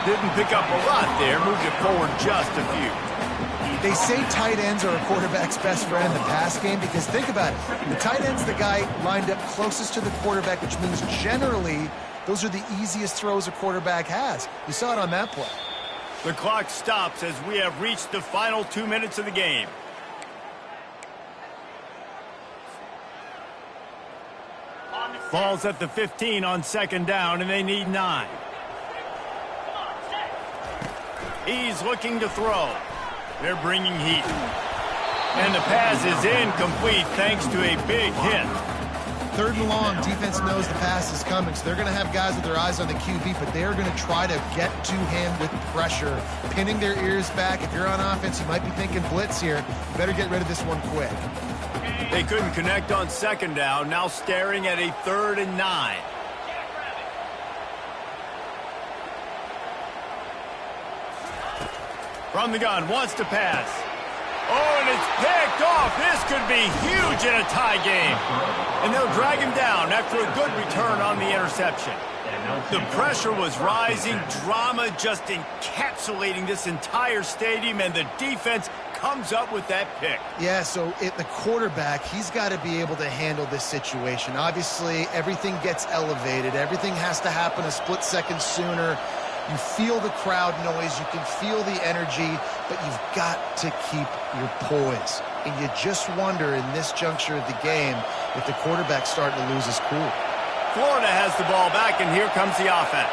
Didn't pick up a lot there, moved it forward just a few. They say tight ends are a quarterback's best friend in the pass game because think about it. The tight end's the guy lined up closest to the quarterback, which means generally those are the easiest throws a quarterback has. You saw it on that play. The clock stops as we have reached the final 2 minutes of the game. Ball's at the 15 on second down, and they need 9. He's looking to throw. They're bringing heat. And the pass is incomplete thanks to a big hit. 3rd and long, defense knows the pass is coming, so they're going to have guys with their eyes on the QB, but they're going to try to get to him with pressure, pinning their ears back. If you're on offense, you might be thinking blitz here. You better get rid of this one quick. They couldn't connect on second down, now staring at a 3rd and 9. From the gun, wants to pass. Oh, and it's picked off. This could be huge in a tie game. And they'll drag him down after a good return on the interception. The pressure was rising, drama just encapsulating this entire stadium, and the defense comes up with that pick. Yeah, so the quarterback, he's got to be able to handle this situation. Obviously, everything gets elevated. Everything has to happen a split second sooner. You feel the crowd noise, you can feel the energy, but you've got to keep your poise. And you just wonder in this juncture of the game if the quarterback's starting to lose his cool. Florida has the ball back, and here comes the offense.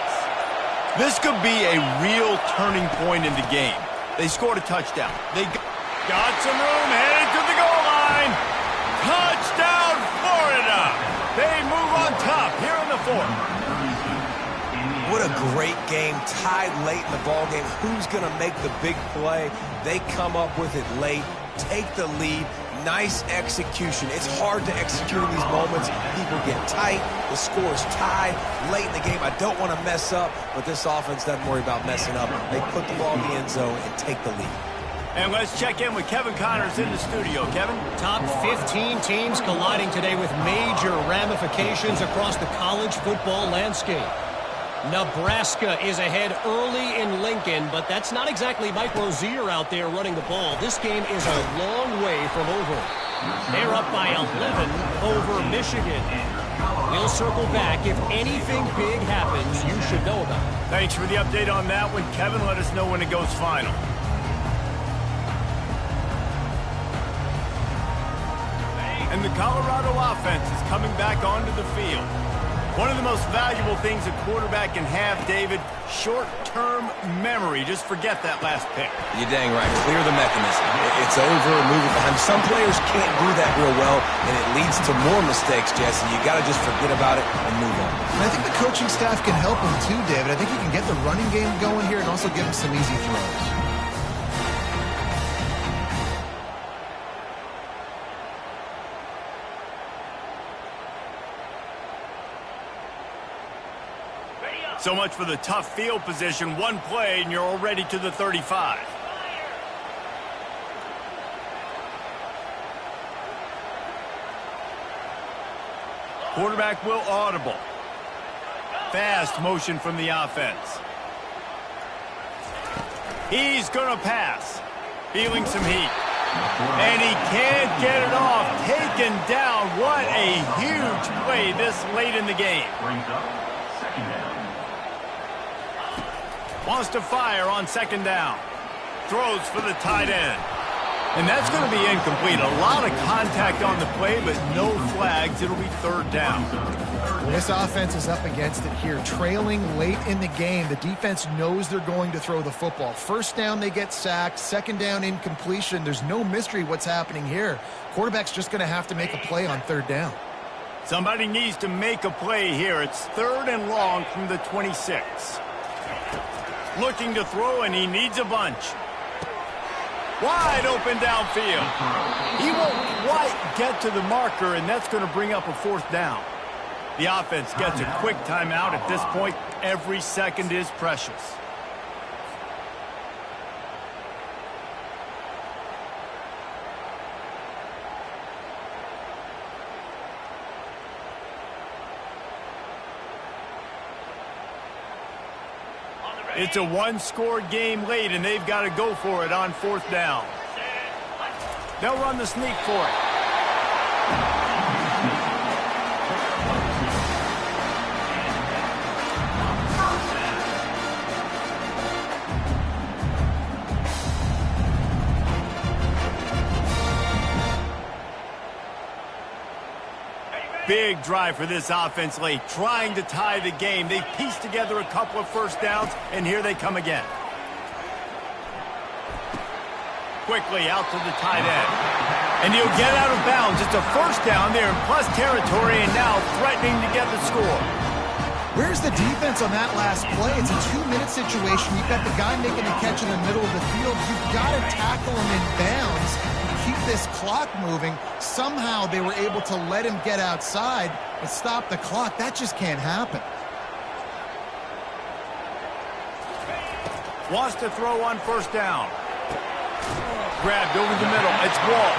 This could be a real turning point in the game. They scored a touchdown. They got some room, headed to the goal line. Touchdown, Florida! They move on top here in the 4th. What a great game, tied late in the ballgame. Who's going to make the big play? They come up with it late, take the lead. Nice execution. It's hard to execute in these moments. People get tight. The score is tied late in the game. I don't want to mess up, but this offense doesn't worry about messing up. They put the ball in the end zone and take the lead. And let's check in with Kevin Connors in the studio. Kevin? Top 15 teams colliding today with major ramifications across the college football landscape. Nebraska is ahead early in Lincoln, but that's not exactly Mike Rozier out there running the ball. This game is a long way from over. They're up by 11 over Michigan. We'll circle back. If anything big happens, you should know about it. Thanks for the update on that one, Kevin. Let us know when it goes final. And the Colorado offense is coming back onto the field. One of the most valuable things a quarterback can have, David, short-term memory. Just forget that last pick. You're dang right. Clear the mechanism. It's over, move it behind. Some players can't do that real well, and it leads to more mistakes, Jesse. You got to just forget about it and move on. And I think the coaching staff can help him too, David. I think he can get the running game going here and also give him some easy throws. So much for the tough field position. One play, and you're already to the 35. Quarterback will audible. Fast motion from the offense. He's going to pass. Feeling some heat. And he can't get it off. Taken down. What a huge play this late in the game. Brings up second down. Wants to fire on second down. throws for the tight end. And that's going to be incomplete. A lot of contact on the play, but no flags. It'll be third down. Well, this offense is up against it here. Trailing late in the game, the defense knows they're going to throw the football. First down, they get sacked. Second down, incompletion. There's no mystery what's happening here. Quarterback's just going to have to make a play on third down. Somebody needs to make a play here. It's third and long from the 26. Looking to throw, and he needs a bunch. Wide open downfield. He won't quite get to the marker, and that's going to bring up a fourth down. The offense gets a quick timeout. At this point, every second is precious. It's a one-score game late, and they've got to go for it on fourth down. They'll run the sneak for it. Big drive for this offense late, trying to tie the game. They pieced together a couple of first downs, and here they come again. Quickly out to the tight end. And he'll get out of bounds. It's a first down there in plus territory, and now threatening to get the score. Where's the defense on that last play? It's a 2-minute situation. You've got the guy making the catch in the middle of the field. You've got to tackle him in bounds. Keep this clock moving. Somehow they were able to let him get outside and stop the clock. That just can't happen. Wants to throw on first down. Grabbed over the middle. It's Wall.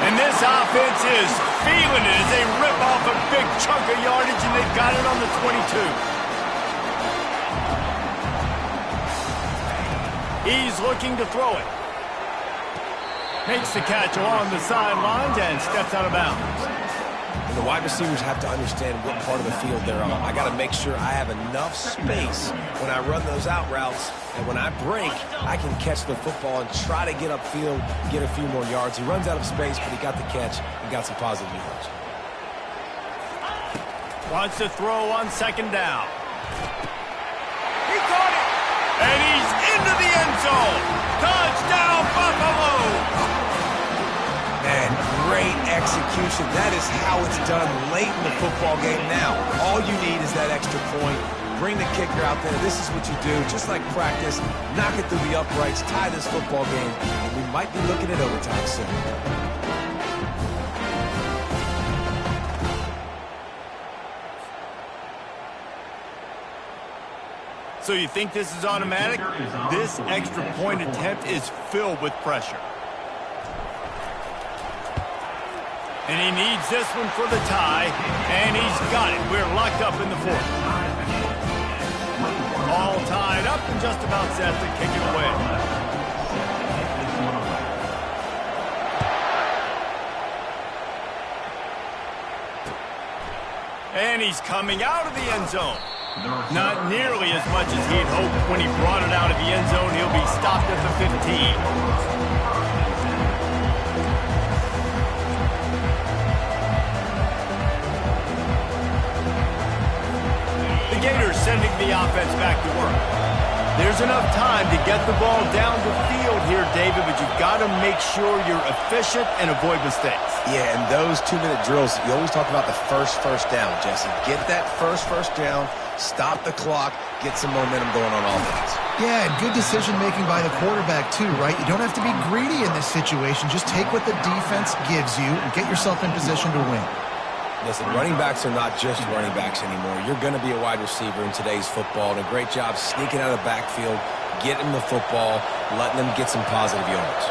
And this offense is feeling it as they rip off a big chunk of yardage, and they've got it on the 22. He's looking to throw it. Makes the catch along the sidelines and steps out of bounds. And the wide receivers have to understand what part of the field they're on. I got to make sure I have enough space when I run those out routes, and when I break, I can catch the football and try to get upfield, get a few more yards. He runs out of space, but he got the catch and got some positive yards. Wants to throw on second down. He caught it! And he's into the end zone! Touchdown, Buffalo! Man, great execution. That is how it's done late in the football game now. All you need is that extra point. Bring the kicker out there. This is what you do. Just like practice, knock it through the uprights, tie this football game, and we might be looking at overtime soon. So you think this is automatic? This extra point attempt is filled with pressure. And he needs this one for the tie, and he's got it. We're locked up in the fourth. All tied up and just about set to kick it away. And he's coming out of the end zone. Not nearly as much as he'd hoped when he brought it out of the end zone. He'll be stopped at the 15. The Gators sending the offense back to work. There's enough time to get the ball down the field here, David, but you've got to make sure you're efficient and avoid mistakes. Yeah, and those 2-minute drills, you always talk about the first down, Jesse. Get that first down, stop the clock, get some momentum going on offense. Yeah, and good decision-making by the quarterback, too, right? You don't have to be greedy in this situation. Just take what the defense gives you and get yourself in position to win. Listen, running backs are not just running backs anymore. You're going to be a wide receiver in today's football, and a great job sneaking out of the backfield, getting the football, letting them get some positive yards.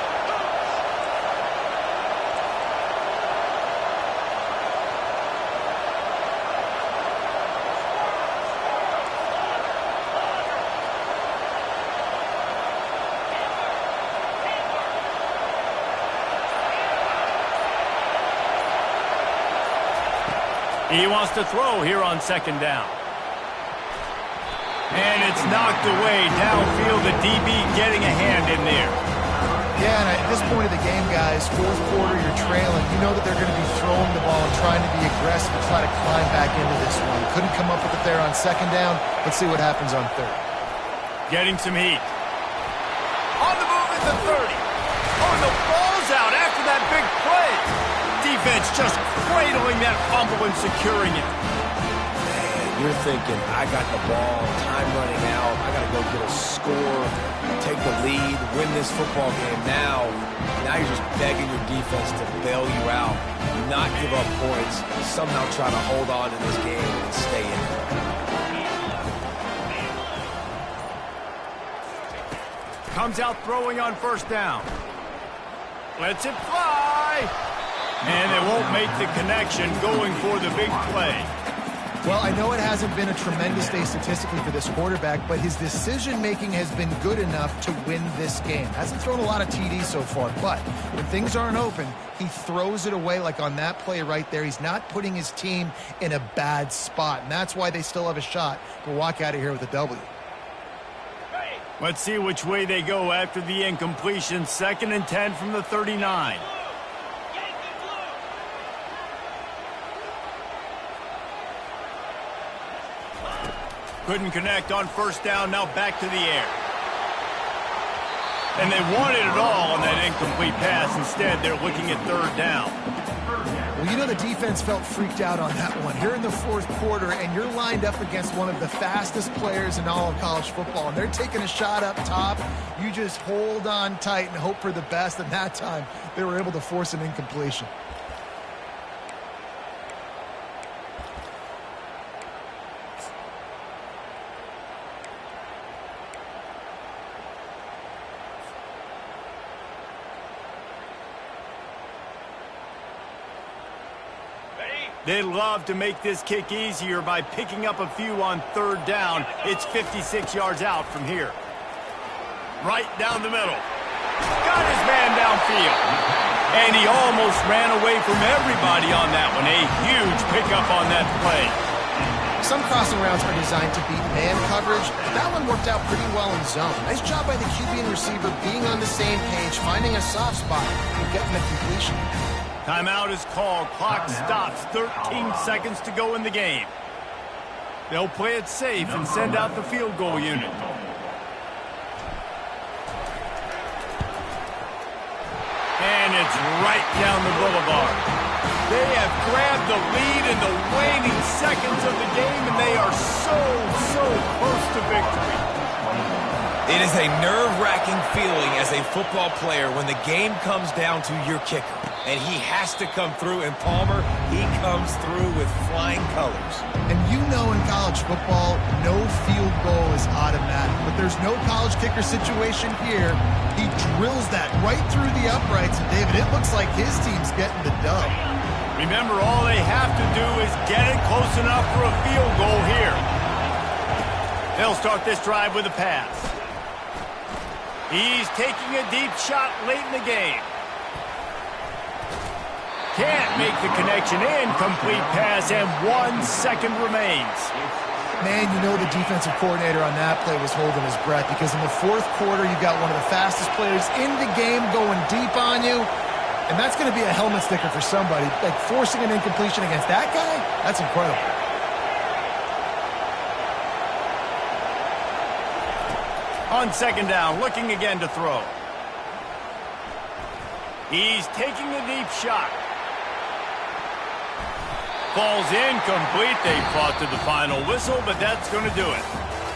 He wants to throw here on second down. And it's knocked away downfield. The DB getting a hand in there. Yeah, and at this point of the game, guys, fourth quarter, you're trailing. You know that they're going to be throwing the ball and trying to be aggressive and try to climb back into this one. Couldn't come up with it there on second down. Let's see what happens on third. Getting some heat. On the move at the 30. Oh, the ball's out after that big play. Defense just cradling that fumble and securing it. You're thinking, I got the ball, time running out, I got to go get a score, take the lead, win this football game. Now you're just begging your defense to bail you out, not give up points, somehow try to hold on to this game and stay in it. Comes out throwing on first down. Lets it fly. And they won't make the connection going for the big play. Well, I know it hasn't been a tremendous day statistically for this quarterback, but his decision-making has been good enough to win this game. Hasn't thrown a lot of TDs so far, but when things aren't open, he throws it away like on that play right there. He's not putting his team in a bad spot, and that's why they still have a shot to walk out of here with a W. Let's see which way they go after the incompletion. 2nd and 10 from the 39. Couldn't connect on first down, now back to the air. And they wanted it all on that incomplete pass. Instead, they're looking at third down. Well, you know the defense felt freaked out on that one. Here in the fourth quarter, and you're lined up against one of the fastest players in all of college football, and they're taking a shot up top. You just hold on tight and hope for the best, and that time they were able to force an incompletion. They'd love to make this kick easier by picking up a few on third down. It's 56 yards out from here. Right down the middle. Got his man downfield. And he almost ran away from everybody on that one. A huge pickup on that play. Some crossing routes are designed to beat man coverage, but that one worked out pretty well in zone. Nice job by the QB and receiver being on the same page, finding a soft spot, and getting the completion. Timeout is called. Clock stops. 13 seconds to go in the game. They'll play it safe and send out the field goal unit. And it's right down the boulevard. They have grabbed the lead in the waning seconds of the game, and they are so close to victory. It is a nerve-wracking feeling as a football player when the game comes down to your kicker. And he has to come through, and Palmer, he comes through with flying colors. And you know in college football, no field goal is automatic. But there's no college kicker situation here. He drills that right through the uprights, and David, it looks like his team's getting the dub. Remember, all they have to do is get it close enough for a field goal here. They'll start this drive with a pass. He's taking a deep shot late in the game. Can't make the connection. Incomplete pass, and 1 second remains. Man, you know the defensive coordinator on that play was holding his breath because in the fourth quarter, you got one of the fastest players in the game going deep on you, and that's going to be a helmet sticker for somebody. Like forcing an incompletion against that guy, that's incredible. On second down, looking again to throw. He's taking a deep shot. Falls incomplete. They fought to the final whistle, but that's going to do it.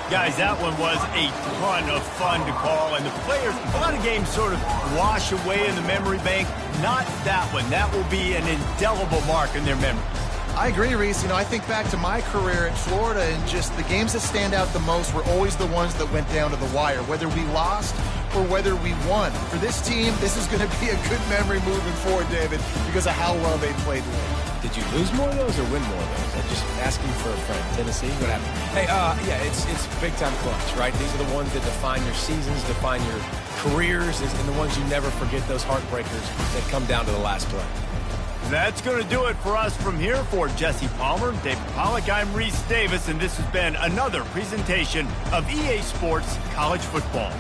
Guys, that one was a ton of fun to call, and the players, a lot of games sort of wash away in the memory bank. Not that one. That will be an indelible mark in their memory. I agree, Reese. You know, I think back to my career at Florida, and just the games that stand out the most were always the ones that went down to the wire, whether we lost or whether we won. For this team, this is going to be a good memory moving forward, David, because of how well they played late. Did you lose more of those or win more of those? I'm just asking for a friend. Tennessee, what happened? Hey, yeah, it's big-time clutch, right? These are the ones that define your seasons, define your careers, and the ones you never forget, those heartbreakers that come down to the last play. That's going to do it for us from here. For Jesse Palmer, David Pollack, I'm Reese Davis, and this has been another presentation of EA Sports College Football.